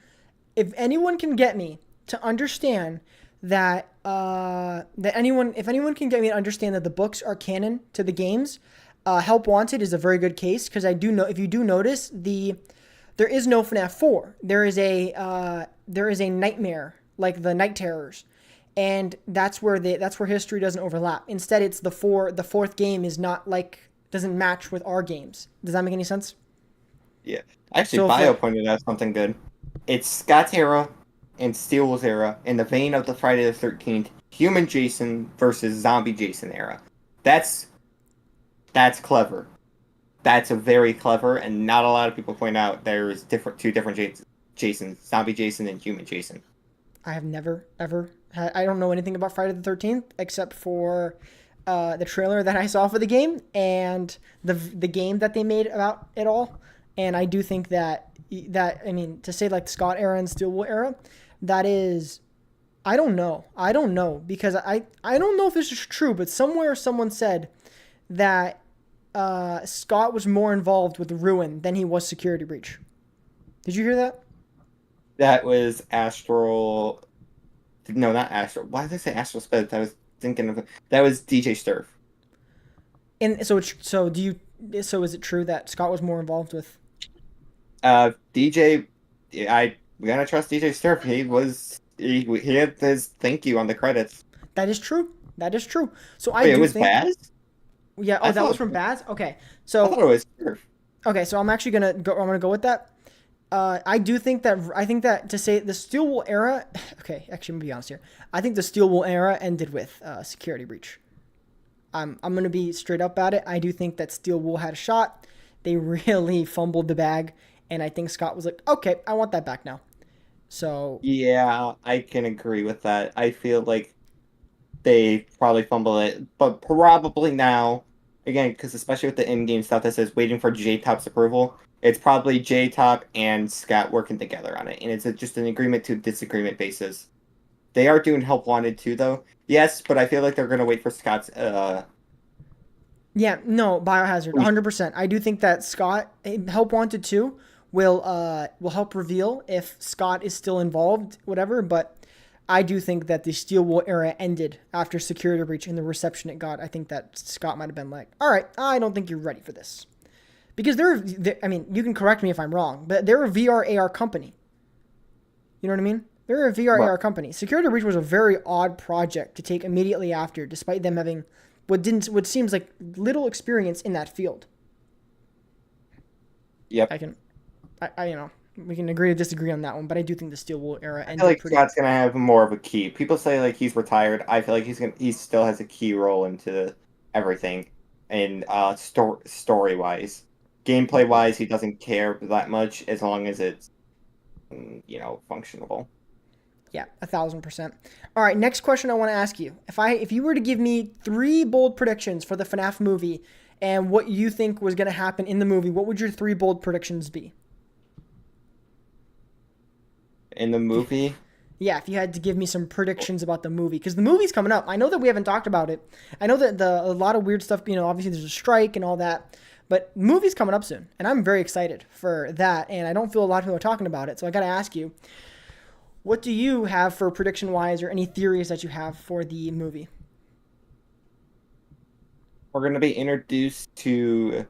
if anyone can get me to understand that, if anyone can get me to understand that the books are canon to the games, Help Wanted is a very good case, because I do know, if you do notice, there is no FNAF 4. There is a nightmare, like the Night Terrors, and that's where history doesn't overlap. Instead, it's the fourth game is not like, doesn't match with our games. Does that make any sense? Yeah. Actually, Bio pointed out something good. It's Scott's era and Steele's era in the vein of the Friday the 13th human Jason versus zombie Jason era. That's clever. That's a very clever, and not a lot of people point out there's two different Jasons, zombie Jason and human Jason. I have never, ever I don't know anything about Friday the 13th except for the trailer that I saw for the game and the game that they made about it all. And I do think that I mean, to say like the Scott era and Steelwool era, that is, I don't know, because I don't know if this is true, but somewhere someone said that Scott was more involved with Ruin than he was Security Breach. Did you hear that? That was Astral. No, not Astral. Why did I say Astral Sped? I was thinking of that was DJ Sturf. And so is it true that Scott was more involved with? DJ, we gotta trust DJ Sturf. He had his thank you on the credits. That is true. So Wait, it was Baz? Yeah. Oh, that was from Baz. Okay. So I thought it was Sturf. Okay, so I'm gonna go with that. I think that to say the Steelwool era. Okay, actually, I'm gonna be honest here. I think the Steelwool era ended with Security Breach. I'm going to be straight up at it. I do think that Steel Wool had a shot. They really fumbled the bag, and I think Scott was like, okay, I want that back now. So Yeah, I can agree with that. I feel like they probably fumbled it, but probably now, again, because especially with the in-game stuff that says waiting for J-Top's approval, it's probably J-Top and Scott working together on it, and it's just an agreement to disagreement basis. They are doing Help Wanted too, though. Yes, but I feel like they're going to wait for Scott's yeah, no, Biohazard, 100%. I do think that Scott, Help Wanted 2, will help reveal if Scott is still involved, whatever, but I do think that the Steel Wool era ended after Security Breach and the reception it got. I think that Scott might have been like, all right, I don't think you're ready for this. Because I mean, you can correct me if I'm wrong, but they're a VR AR company. You know what I mean? They're a VR AR company. Security Breach was a very odd project to take immediately after, despite them having what seems like little experience in that field. Yep. I you know, we can agree to disagree on that one, but I do think the Steel Wool era ended. I feel like Scott's gonna have more of a key. People say like he's retired. I feel like he still has a key role into everything, and story wise, gameplay wise, he doesn't care that much as long as it's functional. Yeah, 1,000%. All right, next question I want to ask you. If you were to give me 3 bold predictions for the FNAF movie and what you think was going to happen in the movie, what would your 3 bold predictions be? In the movie? Yeah, if you had to give me some predictions about the movie, because the movie's coming up. I know that we haven't talked about it. I know that a lot of weird stuff, obviously there's a strike and all that, but movie's coming up soon, and I'm very excited for that, and I don't feel a lot of people are talking about it, so I got to ask you, what do you have for prediction-wise or any theories that you have for the movie? We're going to be introduced to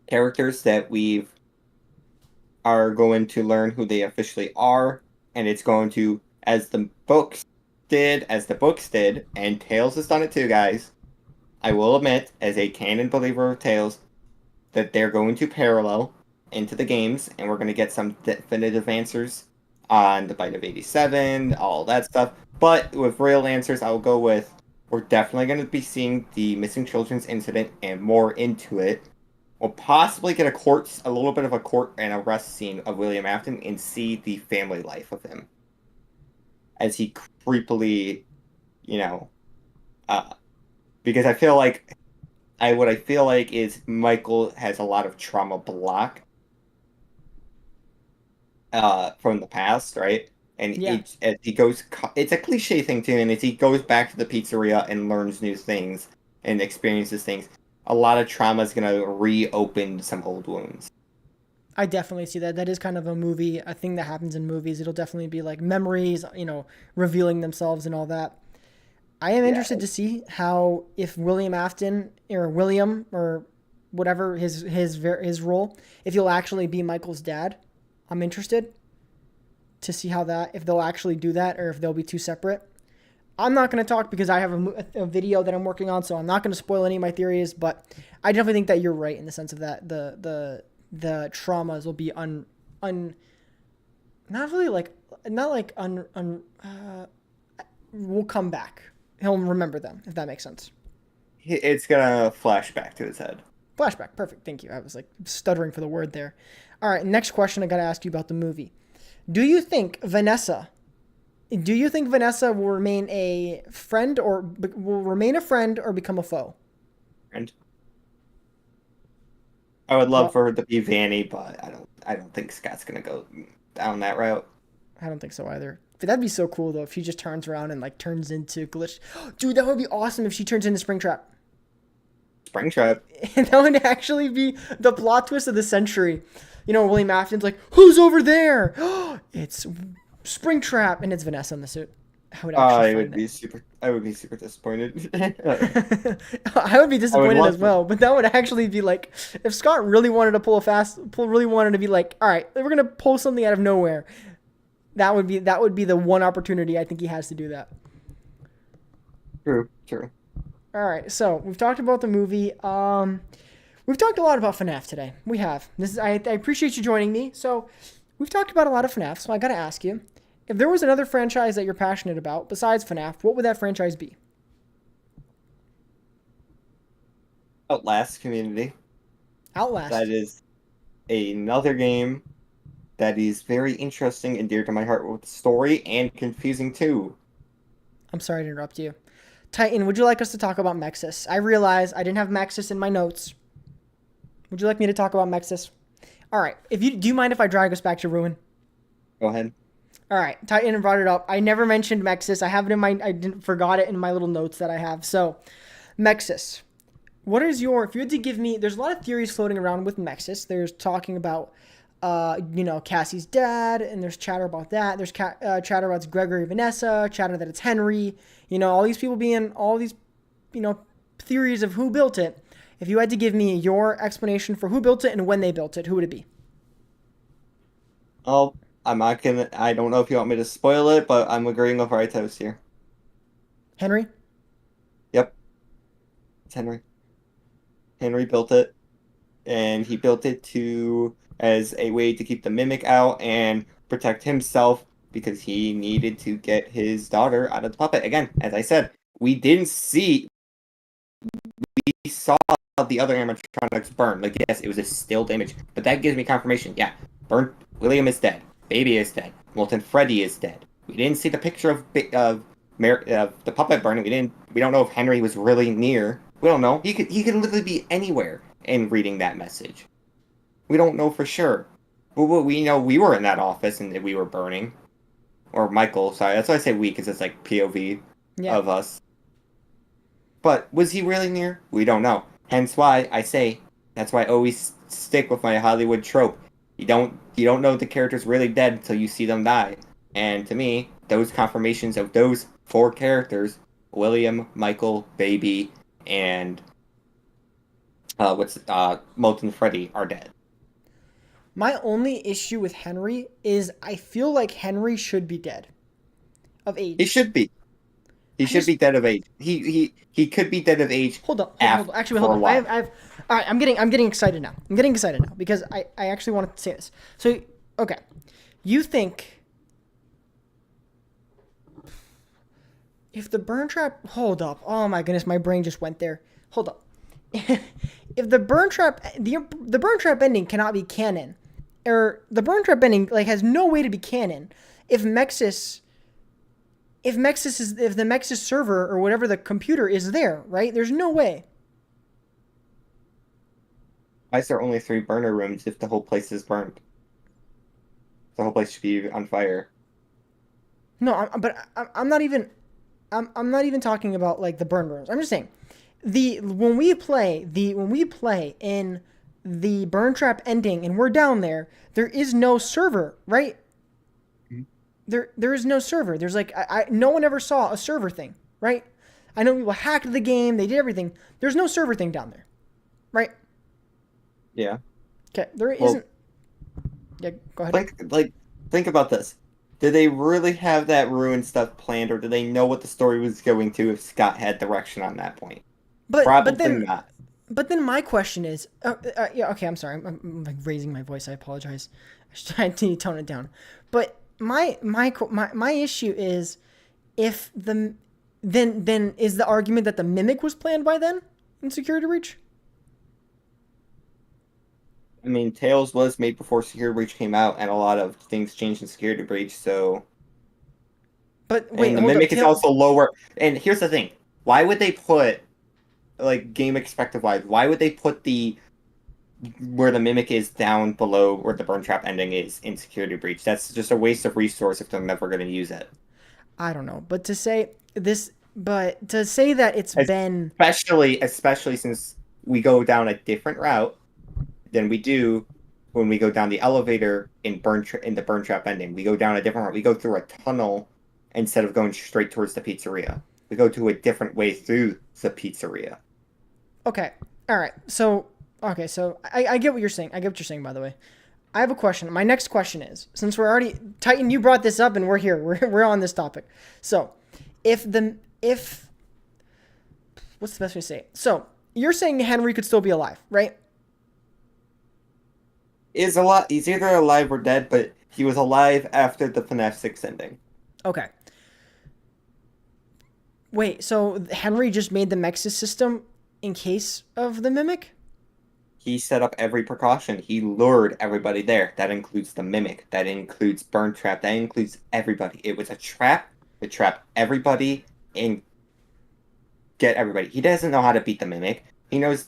characters that we are going to learn who they officially are, and it's going to, as the books did, and Tales has done it too, guys. I will admit, as a canon believer of Tales, that they're going to parallel into the games, and we're going to get some definitive answers on the Bite of 87, all that stuff. But with real answers, I will go with, we're definitely going to be seeing the missing children's incident and more into it. We'll possibly get a little bit of a court and arrest scene of William Afton and see the family life of him. As he creepily, because I feel like is Michael has a lot of trauma block from the past, right? And as he goes, it's a cliche thing too, and as he goes back to the pizzeria and learns new things and experiences things, a lot of trauma is going to reopen some old wounds. I definitely see that. That is kind of a thing that happens in movies. It'll definitely be like memories, revealing themselves and all that. I am interested to see how, if William Afton or William or whatever his role, if he'll actually be Michael's dad. I'm interested to see if they'll actually do that or if they'll be two separate. I'm not going to talk because I have a video that I'm working on, so I'm not going to spoil any of my theories, but I definitely think that you're right in the sense of that the traumas will be will come back. He'll remember them, if that makes sense. It's going to flash back to his head. Flashback. Perfect. Thank you. I was stuttering for the word there. All right. Next question I got to ask you about the movie. Do you think Vanessa will remain a friend or become a foe? Friend. I would love for her to be Vanny, but I don't think Scott's going to go down that route. I don't think so either. But that'd be so cool though if she just turns around and turns into Glitch. Dude, that would be awesome if she turns into Springtrap. Springtrap. And that would actually be the plot twist of the century. William Afton's like, who's over there? It's Springtrap, and it's Vanessa in the suit. I would be super disappointed. I would be disappointed as well, but that would actually be if Scott really wanted to really wanted to be like, all right, we're gonna pull something out of nowhere. That would be the one opportunity I think he has to do that. True. All right, so we've talked about the movie. We've talked a lot about FNAF today. We have. I appreciate you joining me. So we've talked about a lot of FNAF, so I got to ask you, if there was another franchise that you're passionate about besides FNAF, what would that franchise be? Outlast community. Outlast. That is another game that is very interesting and dear to my heart with story and confusing too. I'm sorry to interrupt you. Titan, would you like us to talk about Nexus? I realize I didn't have Nexus in my notes. Would you like me to talk about Nexus? All right. Do you mind if I drag us back to Ruin? Go ahead. All right. Titan brought it up. I never mentioned Nexus. I have it in my. I didn't forgot it in my little notes that I have. So, Nexus. What is your? If you had to give me, there's a lot of theories floating around with Nexus. There's talking about, Cassie's dad, and there's chatter about that. There's chatter about it's Gregory, Vanessa. Chatter that it's Henry. All these people being all these, theories of who built it. If you had to give me your explanation for who built it and when they built it, who would it be? Oh, I'm not gonna. I don't know if you want me to spoil it, but I'm agreeing with Ritos here. Henry? Yep, it's Henry. Henry built it, and he built it as a way to keep the mimic out and protect himself because he needed to get his daughter out of the puppet. Again, as I said, we saw the other animatronics burn. Like, yes, it was a stilled image, but that gives me confirmation. Yeah, William is dead. Baby is dead. Molten Freddy is dead. We didn't see the picture of the puppet burning. We don't know if Henry was really near. We don't know. He could literally be anywhere and reading that message. We don't know for sure. But we know we were in that office and we were burning. Or Michael, sorry. That's why I say we, because it's like POV of us. But was he really near? We don't know. Hence why I say, that's why I always stick with my Hollywood trope. You don't know the character's really dead until you see them die. And to me, those confirmations of those 4 characters, William, Michael, Baby, and Molten Freddy, are dead. My only issue with Henry is I feel like Henry should be dead. Of age. He should be. He should be dead of age. He could be dead of age. Hold on. Actually, hold on. I've all right. I'm getting excited now. Because I actually wanted to say this. So, okay, you think if the Burntrap? Hold up. Oh my goodness, my brain just went there. Hold up. If the Burntrap ending cannot be canon, or the Burntrap ending has no way to be canon, if the Nexus server or whatever the computer is there, right? There's no way. Why is there only 3 burner rooms if the whole place is burned? The whole place should be on fire. No, I'm not even talking about the burn rooms. I'm just saying when we play in the Burntrap ending and we're down there is no server, right? There is no server. There's no one ever saw a server thing, right? I know people hacked the game, they did everything. There's no server thing down there, right? Yeah. Okay, there isn't. Yeah, go ahead. Think about this. Did they really have that ruin stuff planned, or did they know what the story was going to if Scott had direction on that point? Probably not. But then my question is, yeah, okay, I'm sorry, I'm raising my voice. I apologize. I need to tone it down. But my issue is, if then is the argument that the mimic was planned by then in Security Breach? I mean, Tails was made before Security Breach came out, and a lot of things changed in Security Breach. So, but wait, and the mimic is also lower. And here's the thing: why would they put game expected wise? Why would they put where the mimic is down below where the Burntrap ending is in Security Breach? That's just a waste of resource if they're never going to use it. I don't know, but to say that it's been especially since we go down a different route than we do when we go down the elevator in the Burntrap ending. We go down a different route. We go through a tunnel instead of going straight towards the pizzeria. We go to a different way through the pizzeria. Okay. All right. So I get what you're saying. I get what you're saying, by the way. I have a question. My next question is, since we're already Titan, you brought this up and we're here. We're on this topic. So, what's the best way to say it? So, you're saying Henry could still be alive, right? He's either alive or dead, but he was alive after the FNAF 6 ending. Okay. Wait, so Henry just made the Nexus system in case of the Mimic? He set up every precaution. He lured everybody there. That includes the Mimic. That includes Burntrap. That includes everybody. It was a trap to trap everybody and get everybody. He doesn't know how to beat the Mimic. He knows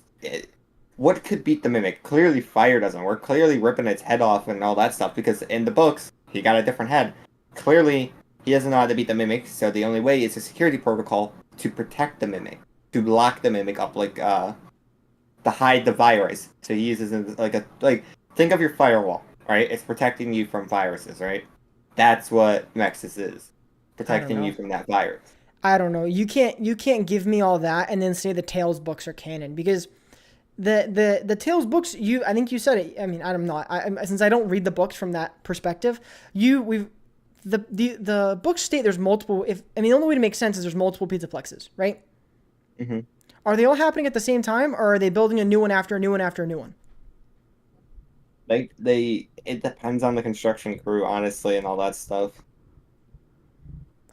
what could beat the Mimic. Clearly, fire doesn't work. Clearly, ripping its head off and all that stuff, because in the books, he got a different head. Clearly, he doesn't know how to beat the Mimic, so the only way is a security protocol to protect the Mimic, to lock the Mimic up, like, to hide the virus. So he uses it like think of your firewall, right? It's protecting you from viruses, right? That's what Nexus is. Protecting you from that virus. I don't know. You can't give me all that and then say the Tales books are canon, because the Tales books, I think you said it. I mean, I'm not. Since I don't read the books from that perspective, the books state there's multiple. The only way to make sense is there's multiple pizzaplexes, right? Mm-hmm. Are they all happening at the same time, or are they building a new one after a new one after a new one? It depends on the construction crew, honestly, and all that stuff.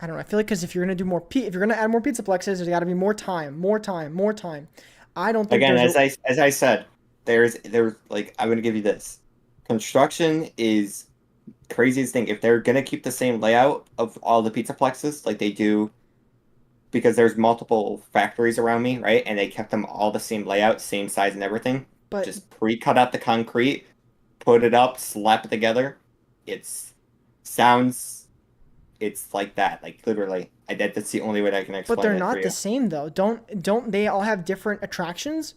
I don't know. I feel like because if you're gonna do if you're gonna add more pizzaplexes, there's got to be more time. I don't think. Again, as I said, there's like, I'm gonna give you this. Construction is craziest thing. If they're gonna keep the same layout of all the pizzaplexes like they do, because there's multiple factories around me, right? And they kept them all the same layout, same size and everything. But just pre-cut out the concrete, put it up, slap it together. It's like that, like literally. That's the only way that I can explain it. But they're not the same though. Don't they all have different attractions?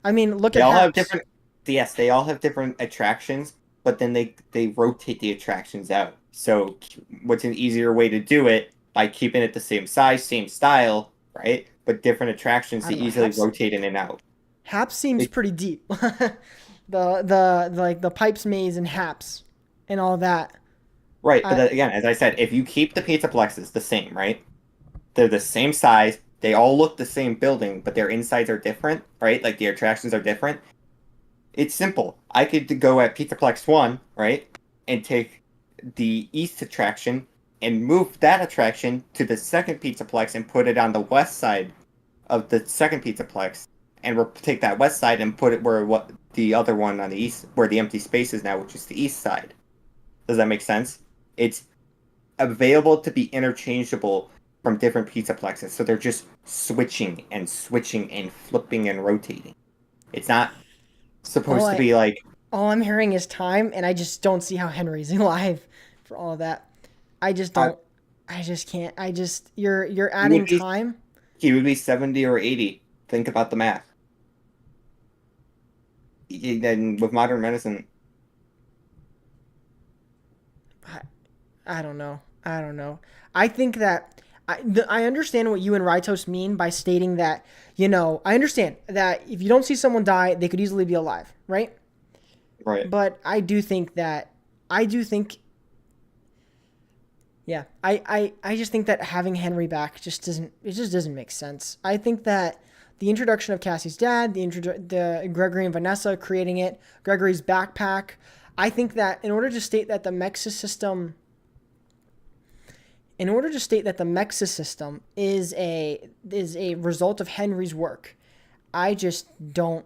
I mean, look They at all have Haps. different. Yes, they all have different attractions, but then they rotate the attractions out. So what's an easier way to do it? By keeping it the same size, same style, right? But different attractions to easily rotate in and out. Haps seems pretty deep. the Pipes Maze and Haps and all that. Right, but again, as I said, if you keep the pizzaplexes the same, right? They're the same size. They all look the same building, but their insides are different, right? Like the attractions are different. It's simple. I could go at Pizzaplex 1, right? And take the east attraction and move that attraction to the second Pizzaplex and put it on the west side of the second Pizzaplex, and we'll take that west side and put it where the other one on the east, where the empty space is now, which is the east side. Does that make sense? It's available to be interchangeable from different Pizzaplexes, so they're just switching and flipping and rotating. It's not supposed to be like... All I'm hearing is time, and I just don't see how Henry's alive for all of that. I just don't. I just can't. You're adding time. He would be 70 or 80. Think about the math. Then with modern medicine... I don't know. I think that I understand what you and Rytos mean by stating that, I understand that if you don't see someone die, they could easily be alive, right? Right. But I just think that having Henry back just doesn't make sense. I think that the introduction of Cassie's dad, the Gregory and Vanessa creating it, Gregory's backpack, I think that in order to state that the Nexus system is a result of Henry's work, I just don't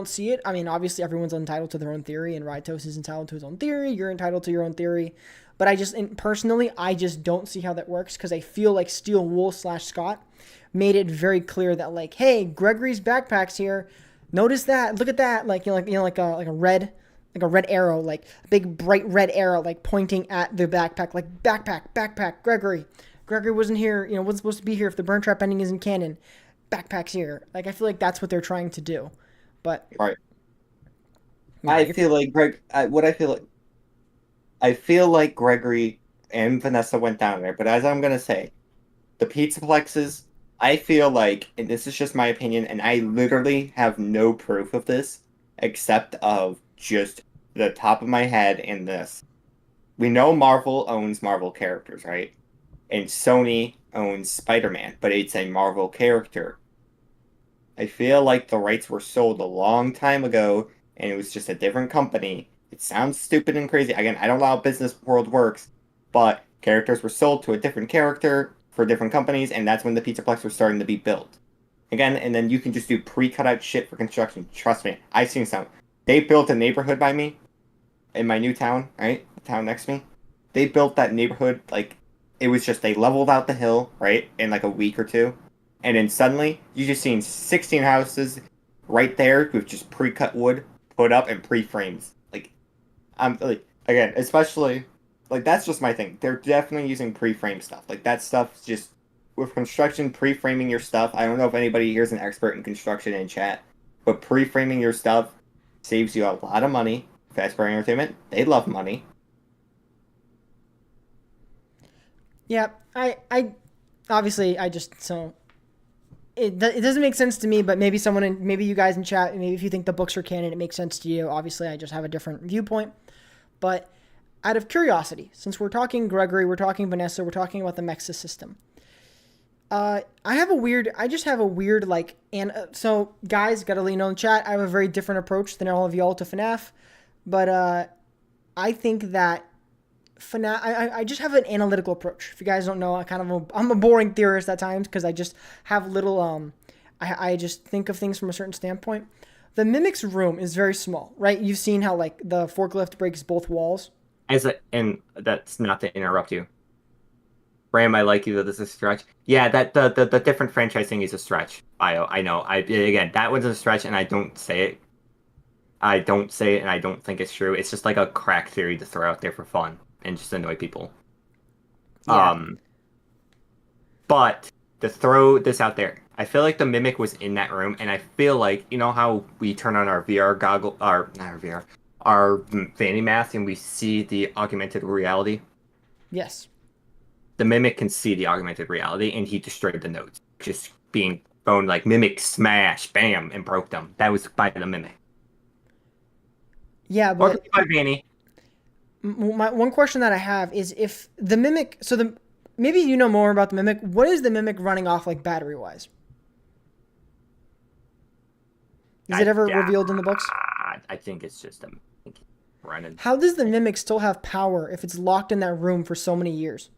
see it. I mean, obviously everyone's entitled to their own theory, and Rytos is entitled to his own theory. You're entitled to your own theory, but personally, I just don't see how that works, because I feel like Steel Wool / Scott made it very clear that, like, hey, Gregory's backpack's here. Notice that. Look at that. Like a red arrow, like a big bright red arrow, like pointing at the backpack, like backpack. Gregory wasn't here. Wasn't supposed to be here if the Burntrap ending isn't canon. Backpack's here. Like, I feel like that's what they're trying to do. But right. I feel like Gregory and Vanessa went down there, but as I'm gonna say, the Pizzaplexes, I feel like, and this is just my opinion, and I literally have no proof of this, except of just the top of my head in this. We know Marvel owns Marvel characters, right? And Sony owns Spider-Man, but it's a Marvel character. I feel like the rights were sold a long time ago, and it was just a different company. It sounds stupid and crazy. Again, I don't know how business world works, but characters were sold to a different character, for different companies, and that's when the Pizzaplex was starting to be built. Again, and then you can just do pre-cut out shit for construction. Trust me, I've seen some. They built a neighborhood by me in my new town, right? The town next to me. They built that neighborhood like it was just they leveled out the hill, right, in like a week or two. And then suddenly you just seen 16 houses right there with just pre-cut wood put up and pre-frames. Like I'm like again, especially like that's just my thing. They're definitely using pre-frame stuff. Like that stuff's just with construction pre-framing your stuff. I don't know if anybody here is an expert in construction in chat, but pre-framing your stuff saves you a lot of money. Fazbear Entertainment, they love money. Yeah, I obviously I just so it doesn't make sense to me, but maybe maybe you guys in chat, maybe if you think the books are canon, it makes sense to you. Obviously, I just have a different viewpoint. But out of curiosity, since we're talking Gregory, we're talking Vanessa, we're talking about the Nexus system. I just have a weird like, and so guys, gotta let you know in chat, I have a very different approach than all of y'all to FNAF, but I think that FNAF, I just have an analytical approach. If you guys don't know, I'm a boring theorist at times because I just have little, I just think of things from a certain standpoint. The Mimic's room is very small, right? You've seen how like the forklift breaks both walls. And that's not to interrupt you. Ram, I like you that this is a stretch. Yeah, that the different franchising is a stretch. I know. Again, that one's a stretch, and I don't say it. I don't say it, and I don't think it's true. It's just like a crack theory to throw out there for fun and just annoy people. Yeah. But to throw this out there, I feel like the Mimic was in that room, and I feel like, you know how we turn on our VR goggle, our not our VR, our Vanny mask, and we see the augmented reality? Yes. The Mimic can see the augmented reality, and he destroyed the nodes. Just being thrown like Mimic smash, bam, and broke them. That was by the Mimic. Yeah, but Or by Vanny. my one question that I have is if the Mimic, maybe you know more about the Mimic. What is the Mimic running off like battery wise? Is it ever revealed in the books? I think it's just a running. How does the Mimic still have power if it's locked in that room for so many years?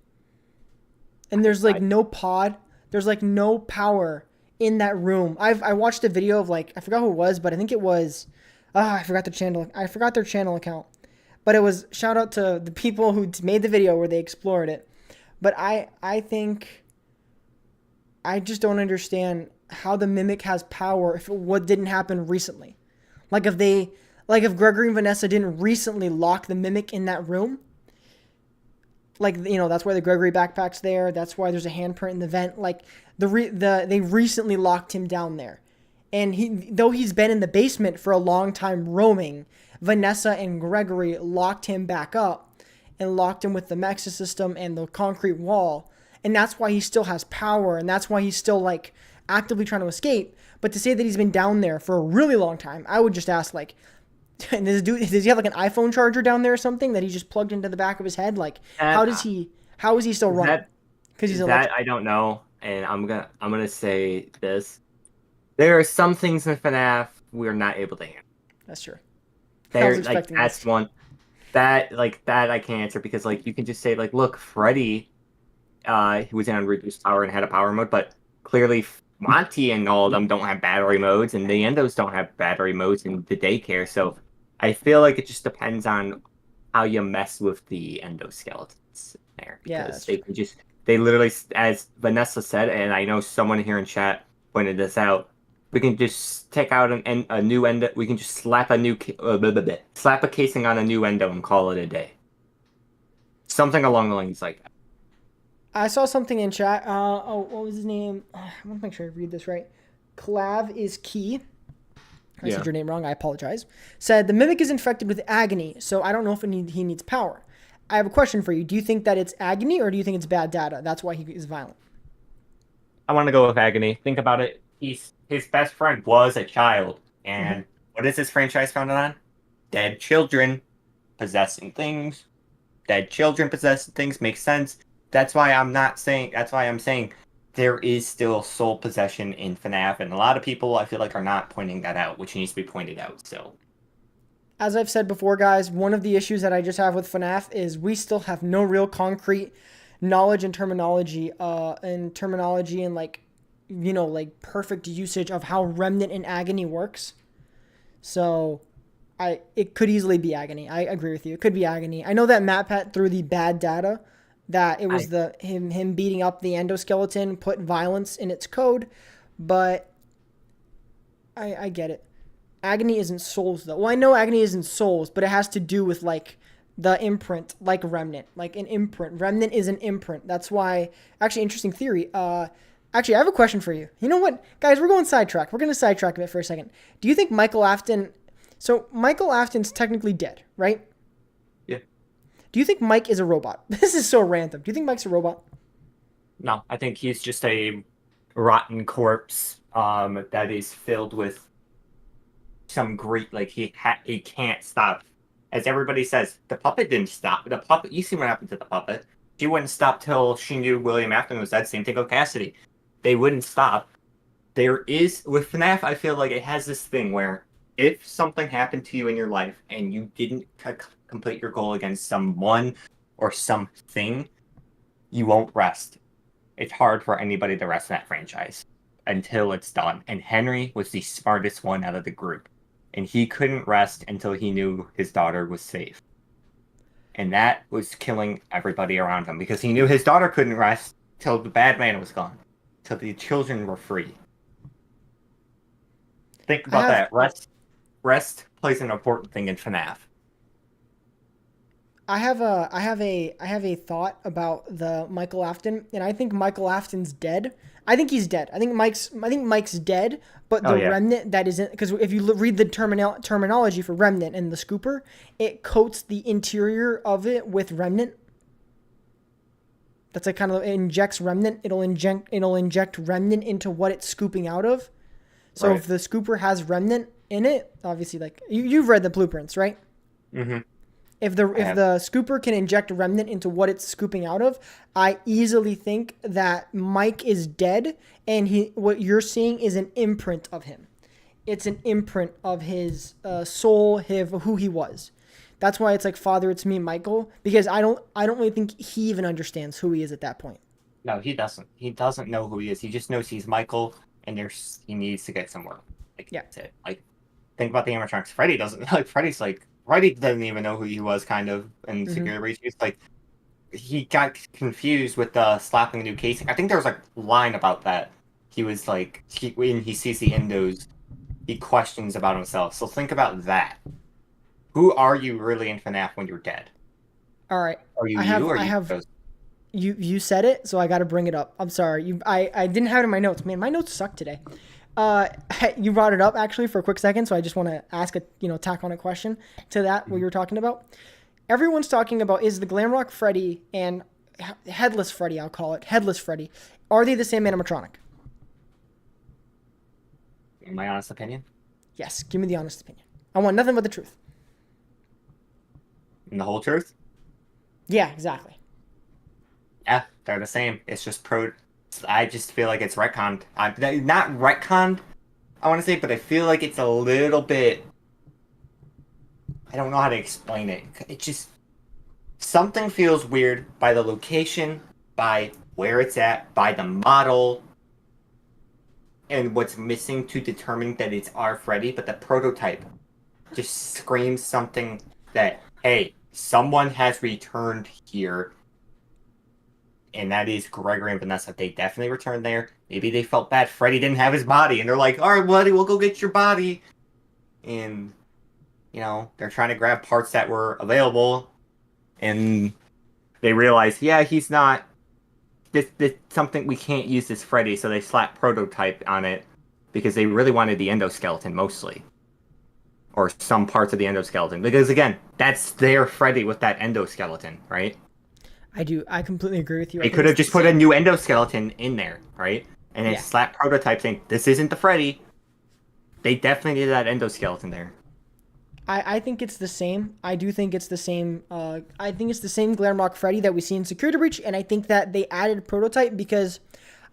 And there's like no pod. There's like no power in that room. I watched a video of like, I forgot who it was, but I think it was, I forgot their channel. I forgot their channel account. But it was shout out to the people who made the video where they explored it. But I think I just don't understand how the Mimic has power if what didn't happen recently. Like if Gregory and Vanessa didn't recently lock the Mimic in that room. Like, you know, that's why the Gregory backpack's there. That's why there's a handprint in the vent. Like they recently locked him down there. And though he's been in the basement for a long time roaming, Vanessa and Gregory locked him back up and locked him with the Nexus system and the concrete wall. And that's why he still has power. And that's why he's still like actively trying to escape. But to say that he's been down there for a really long time, I would just ask like, does he have like an iPhone charger down there or something that he just plugged into the back of his head? Like, how is he still running? Because he's I don't know. And I'm gonna say this. There are some things in FNAF we're not able to handle. That's true. That's one that I can't answer because like you can just say like, look, Freddy, he was on reduced power and had a power mode, but clearly Monty and all of them don't have battery modes, and the Endos don't have battery modes in the daycare. So I feel like it just depends on how you mess with the endoskeletons there, because they literally, as Vanessa said, and I know someone here in chat pointed this out, we can just take out a new endo. We can just slap a casing on a new endo and call it a day. Something along the lines like that. I saw something in chat. What was his name? I want to make sure I read this right. Clav is key. I said your name wrong. I apologize. Said the Mimic is infected with agony, so I don't know if he needs power. I have a question for you. Do you think that it's agony, or do you think it's bad data? That's why he is violent. I want to go with agony. Think about it. His best friend was a child, and what is this franchise founded on? Dead children possessing things. Dead children possessing things makes sense. That's why I'm saying there is still soul possession in FNAF, and a lot of people I feel like are not pointing that out, which needs to be pointed out still. As I've said before, guys, one of the issues that I just have with FNAF is we still have no real concrete knowledge and terminology and like, like perfect usage of how Remnant and Agony works. So it could easily be Agony. I agree with you. It could be Agony. I know that MatPat threw the bad data that it was him beating up the endoskeleton put violence in its code, but I get it. Agony isn't souls though. Well, I know Agony isn't souls, but it has to do with like the imprint, like Remnant, like an imprint. Remnant is an imprint. That's why. Actually, interesting theory. Actually, I have a question for you. You know what, guys? We're going sidetrack. We're going to sidetrack a bit for a second. Do you think Michael Afton? So Michael Afton's technically dead, right? Yeah. Do you think Mike is a robot? This is so random. Do you think Mike's a robot? No, I think he's just a rotten corpse that is filled with some grief. Like he can't stop. As everybody says, the puppet didn't stop. The puppet, you see what happened to the puppet. She wouldn't stop till she knew William Afton was dead. Same thing with Cassidy. They wouldn't stop. There is, with FNAF, I feel like it has this thing where if something happened to you in your life and you didn't complete your goal against someone or something, you won't rest. It's hard for anybody to rest in that franchise until it's done. And Henry was the smartest one out of the group. And he couldn't rest until he knew his daughter was safe. And that was killing everybody around him because he knew his daughter couldn't rest till the bad man was gone, till the children were free. Think about that. Rest plays an important thing in FNAF. I have a thought about the Michael Afton, and I think Michael Afton's dead. I think he's dead. I think Mike's dead, but the Remnant that isn't, because if you read the terminology for Remnant and the scooper, it coats the interior of it with Remnant. That's like kind of, it injects Remnant. It'll inject Remnant into what it's scooping out of. So if the scooper has Remnant in it, obviously, like you've read the blueprints, right? Mm-hmm. If the scooper can inject Remnant into what it's scooping out of, I easily think that Mike is dead, and what you're seeing is an imprint of him. It's an imprint of his soul, who he was. That's why it's like, Father, it's me, Michael, because I don't really think he even understands who he is at that point. No, he doesn't. He doesn't know who he is. He just knows he's Michael, and he needs to get somewhere. Like, that's it. Like, think about the animatronics. Freddy doesn't. Like, Freddy doesn't even know who he was, kind of, in Security Breach. He's like, he got confused with slapping a new casing. I think there was a line about that. He was like, when he sees the endos, he questions about himself. So think about that. Who are you really in FNAF when you're dead? All right. Are you You said it, so I got to bring it up. I'm sorry. I didn't have it in my notes. Man, my notes suck today. You brought it up actually for a quick second, so I just want to ask tack on a question to that, what you were talking about. Everyone's talking about, is the Glamrock Freddy and Headless Freddy, I'll call it, Headless Freddy, are they the same animatronic? In my honest opinion? Yes, give me the honest opinion. I want nothing but the truth. And the whole truth? Yeah, exactly. Yeah, they're the same. It's just I just feel like it's retconned. Not retconned, I want to say, but I feel like it's a little bit... I don't know how to explain it. It just... Something feels weird by the location, by where it's at, by the model, and what's missing to determine that it's our Freddy, but the prototype just screams something that, hey, someone has returned here. And that is Gregory and Vanessa. They definitely returned there. Maybe they felt bad Freddy didn't have his body. And they're like, all right, buddy, we'll go get your body. And, they're trying to grab parts that were available. And they realize, yeah, he's not... This something, we can't use this Freddy. So they slap prototype on it. Because they really wanted the endoskeleton, mostly. Or some parts of the endoskeleton. Because, again, that's their Freddy with that endoskeleton, right? I completely agree with you. They could have just put a new endoskeleton in there, right? And then slap prototype saying, this isn't the Freddy. They definitely needed that endoskeleton there. I think it's the same. I do think it's the same. I think it's the same Glamrock Freddy that we see in Security Breach, and I think that they added prototype because...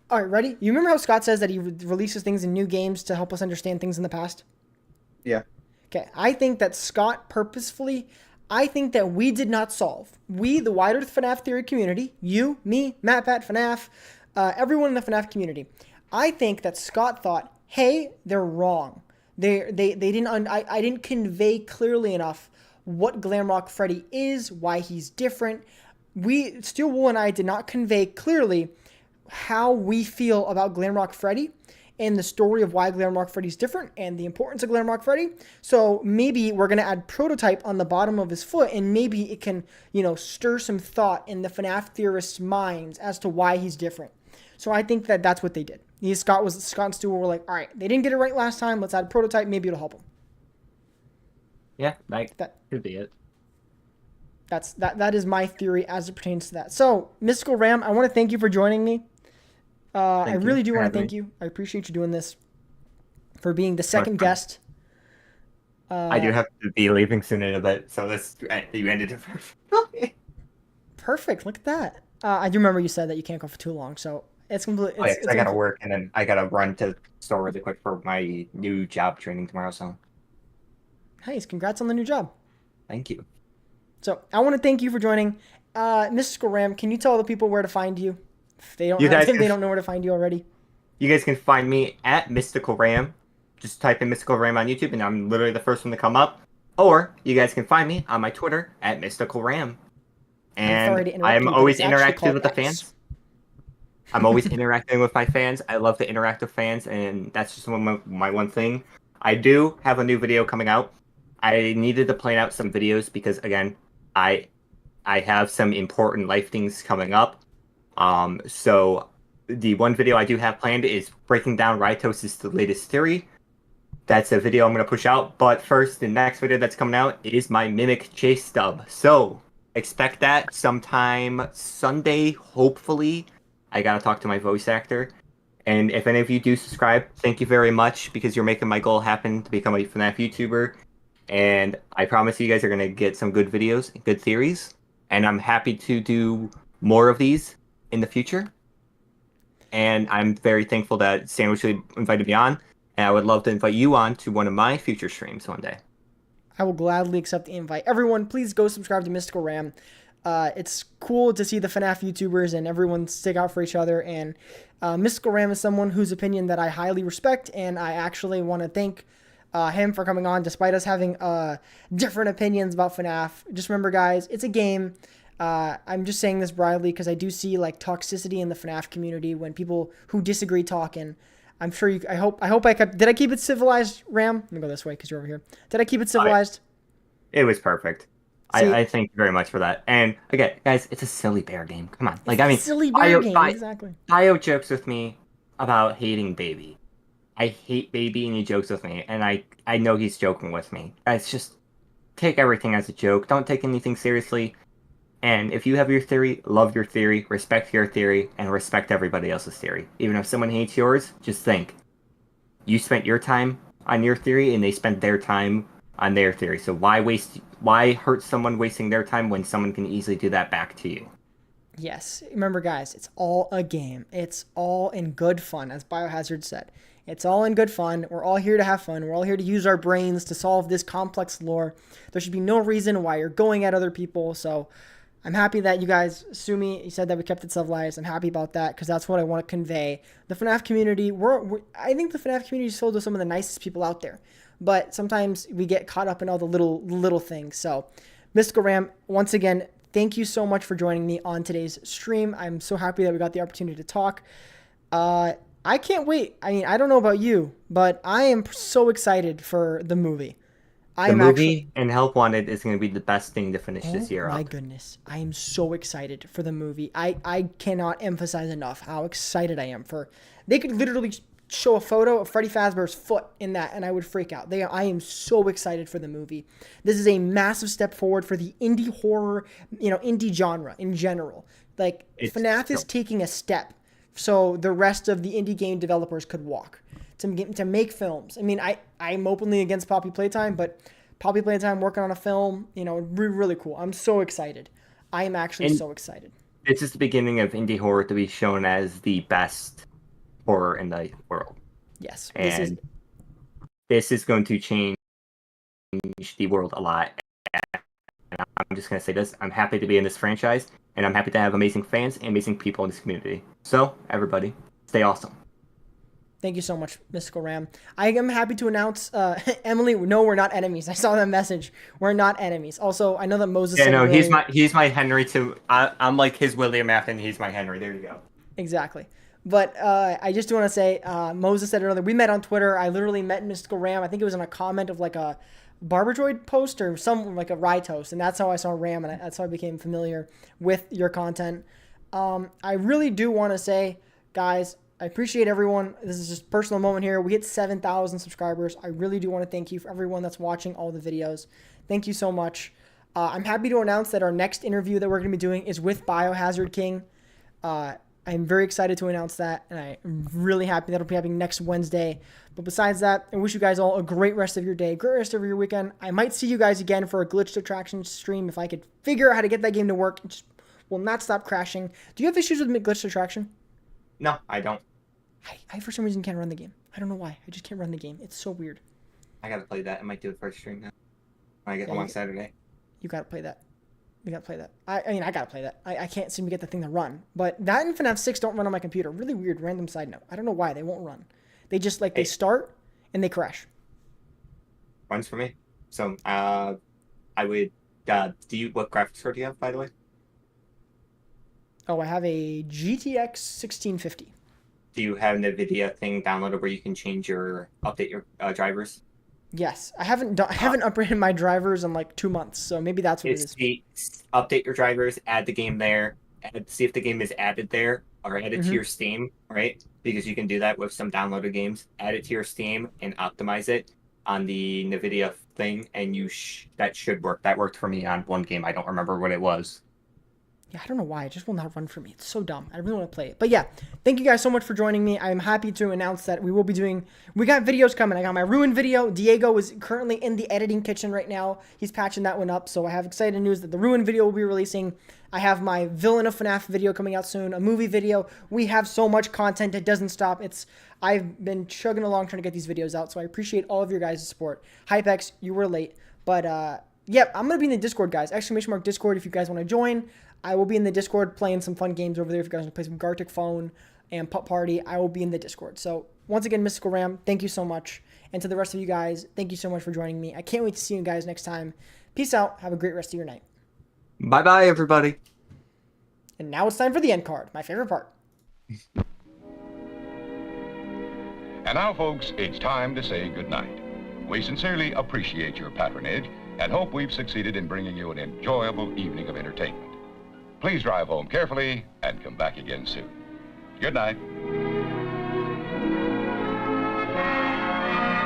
All right, ready? You remember how Scott says that he releases things in new games to help us understand things in the past? Yeah. Okay, I think that Scott purposefully... I think that we did not solve. We, the wider FNAF theory community, you, me, MatPat, FNAF, everyone in the FNAF community, I think that Scott thought, hey, they're wrong. They didn't. I didn't convey clearly enough what Glamrock Freddy is, why he's different. Steel Wool and I did not convey clearly how we feel about Glamrock Freddy and the story of why Glamrock Freddy's different and the importance of Glamrock Freddy. So maybe we're going to add Prototype on the bottom of his foot, and maybe it can, stir some thought in the FNAF theorists' minds as to why he's different. So I think that that's what they did. Scott and Stu were like, all right, they didn't get it right last time. Let's add Prototype. Maybe it'll help them. Yeah, that could be it. That is my theory as it pertains to that. So, Mystical Ram, I want to thank you for joining me. I really do want to thank you. I appreciate you doing this, for being the second guest. I do have to be leaving soon in a bit, so you ended it perfectly. Perfect. Look at that. I do remember you said that you can't go for too long, so it's completely. Oh, yeah, I gotta work, and then I gotta run to the store really quick for my new job training tomorrow. So, nice. Congrats on the new job. Thank you. So I want to thank you for joining. Mystical Ram, can you tell the people where to find you? If they don't know where to find you already. You guys can find me at Mystical Ram. Just type in Mystical Ram on YouTube, and I'm literally the first one to come up. Or you guys can find me on my Twitter at Mystical Ram. And I'm always interactive with the fans. I'm always interacting with my fans. I love to interact with fans, and that's just my one thing. I do have a new video coming out. I needed to plan out some videos because, again, I have some important life things coming up. So the one video I do have planned is breaking down Rytos' latest theory. That's a video I'm going to push out. But first, the next video that's coming out is my Mimic Chase dub. So expect that sometime Sunday, hopefully. I got to talk to my voice actor. And if any of you do subscribe, thank you very much, because you're making my goal happen to become a FNAF YouTuber. And I promise you guys are going to get some good videos, good theories. And I'm happy to do more of these in the future. And I'm very thankful that Sandwich invited me on. And I would love to invite you on to one of my future streams one day. I will gladly accept the invite. Everyone, please go subscribe to Mystical Ram. It's cool to see the FNAF YouTubers and everyone stick out for each other. And Mystical Ram is someone whose opinion that I highly respect. And I actually want to thank him for coming on, despite us having different opinions about FNAF. Just remember, guys, it's a game. I'm just saying this broadly because I do see like toxicity in the FNAF community when people who disagree talk. And I'm sure I hope I kept. Did I keep it civilized, Ram? Let me go this way because you're over here. Did I keep it civilized? It was perfect. I thank you very much for that. And again, guys, it's a silly bear game. Come on, silly bear game. Exactly. Bio jokes with me about hating Baby. I hate Baby, and he jokes with me, and I know he's joking with me. Guys, just take everything as a joke. Don't take anything seriously. And if you have your theory, love your theory, respect your theory, and respect everybody else's theory. Even if someone hates yours, just think. You spent your time on your theory, and they spent their time on their theory. So why hurt someone wasting their time when someone can easily do that back to you? Yes. Remember, guys, it's all a game. It's all in good fun, as Biohazard said. It's all in good fun. We're all here to have fun. We're all here to use our brains to solve this complex lore. There should be no reason why you're going at other people. So I'm happy that you guys, Sumi, you said that we kept it civilized. I'm happy about that because that's what I want to convey. The FNAF community, I think the FNAF community is filled with some of the nicest people out there. But sometimes we get caught up in all the little things. So, Mystical Ram, once again, thank you so much for joining me on today's stream. I'm so happy that we got the opportunity to talk. I can't wait. I mean, I don't know about you, but I am so excited for the movie. The movie and Help Wanted is going to be the best thing to finish this year up. Oh my goodness. I am so excited for the movie. I cannot emphasize enough how excited I am for. They could literally show a photo of Freddy Fazbear's foot in that and I would freak out. I am so excited for the movie. This is a massive step forward for the indie horror, indie genre in general. Like FNAF is taking a step so the rest of the indie game developers could walk to make films. I mean, I'm openly against Poppy Playtime, but Poppy Playtime working on a film, really cool. I'm so excited. I am actually so excited. It's just the beginning of indie horror to be shown as the best horror in the world. Yes. And this is going to change the world a lot. I'm just gonna say this: I'm happy to be in this franchise, and I'm happy to have amazing fans and amazing people in this community. So, everybody, stay awesome. Thank you so much, Mystical Ram. I am happy to announce, Emily, no, we're not enemies. I saw that message. We're not enemies. Also, I know that Moses Yeah, said no, earlier- he's my Henry too. I'm like his William Afton. He's my Henry. There you go. Exactly. But I just want to say, Moses said earlier, we met on Twitter. I literally met Mystical Ram. I think it was in a comment of like a Barbadroid post or some like a Rye Toast. And that's how I saw Ram, and that's how I became familiar with your content. I really do want to say, guys, I appreciate everyone. This is just a personal moment here. We hit 7,000 subscribers. I really do want to thank you for everyone that's watching all the videos. Thank you so much. I'm happy to announce that our next interview that we're going to be doing is with Biohazard King. I'm very excited to announce that, and I'm really happy that'll be happening next Wednesday. But besides that, I wish you guys all a great rest of your day, great rest of your weekend. I might see you guys again for a Glitched Attraction stream if I could figure out how to get that game to work. It just will not stop crashing. Do you have issues with Glitched Attraction? No, I don't. I for some reason can't run the game. I don't know why. I just can't run the game. It's so weird. I gotta play that. I might do it first stream now. When I get home on Saturday. You gotta play that. You gotta play that. I mean, I gotta play that. I can't seem to get the thing to run. But that and FNAF 6 don't run on my computer. Really weird, random side note. I don't know why. They won't run. They just, like, they start and they crash. Runs for me. So, I would, what graphics card do you have, by the way? Oh, I have a GTX 1650. Do you have an NVIDIA thing downloaded where you can update your drivers? Yes, I haven't upgraded my drivers in like 2 months, so maybe that's what it is. Update your drivers, add the game there, and see if the game is added there or added to your Steam, right? Because you can do that with some downloaded games. Add it to your Steam and optimize it on the NVIDIA thing, and that should work. That worked for me on one game. I don't remember what it was. Yeah, I don't know why. It just will not run for me. It's so dumb. I really want to play it. But yeah, thank you guys so much for joining me. I'm happy to announce that we got videos coming. I got my Ruin video. Diego is currently in the editing kitchen right now. He's patching that one up. So I have exciting news that the Ruin video will be releasing. I have my Villain of FNAF video coming out soon. A movie video. We have so much content. It doesn't stop. I've been chugging along trying to get these videos out. So I appreciate all of your guys' support. HypeX, you were late. But yeah, I'm going to be in the Discord, guys. ! Discord if you guys want to join. I will be in the Discord playing some fun games over there. If you guys want to play some Gartic Phone and Pup Party, I will be in the Discord. So once again, Mystical Ram, thank you so much. And to the rest of you guys, thank you so much for joining me. I can't wait to see you guys next time. Peace out. Have a great rest of your night. Bye-bye, everybody. And now it's time for the end card, my favorite part. And now, folks, it's time to say goodnight. We sincerely appreciate your patronage and hope we've succeeded in bringing you an enjoyable evening of entertainment. Please drive home carefully and come back again soon. Good night.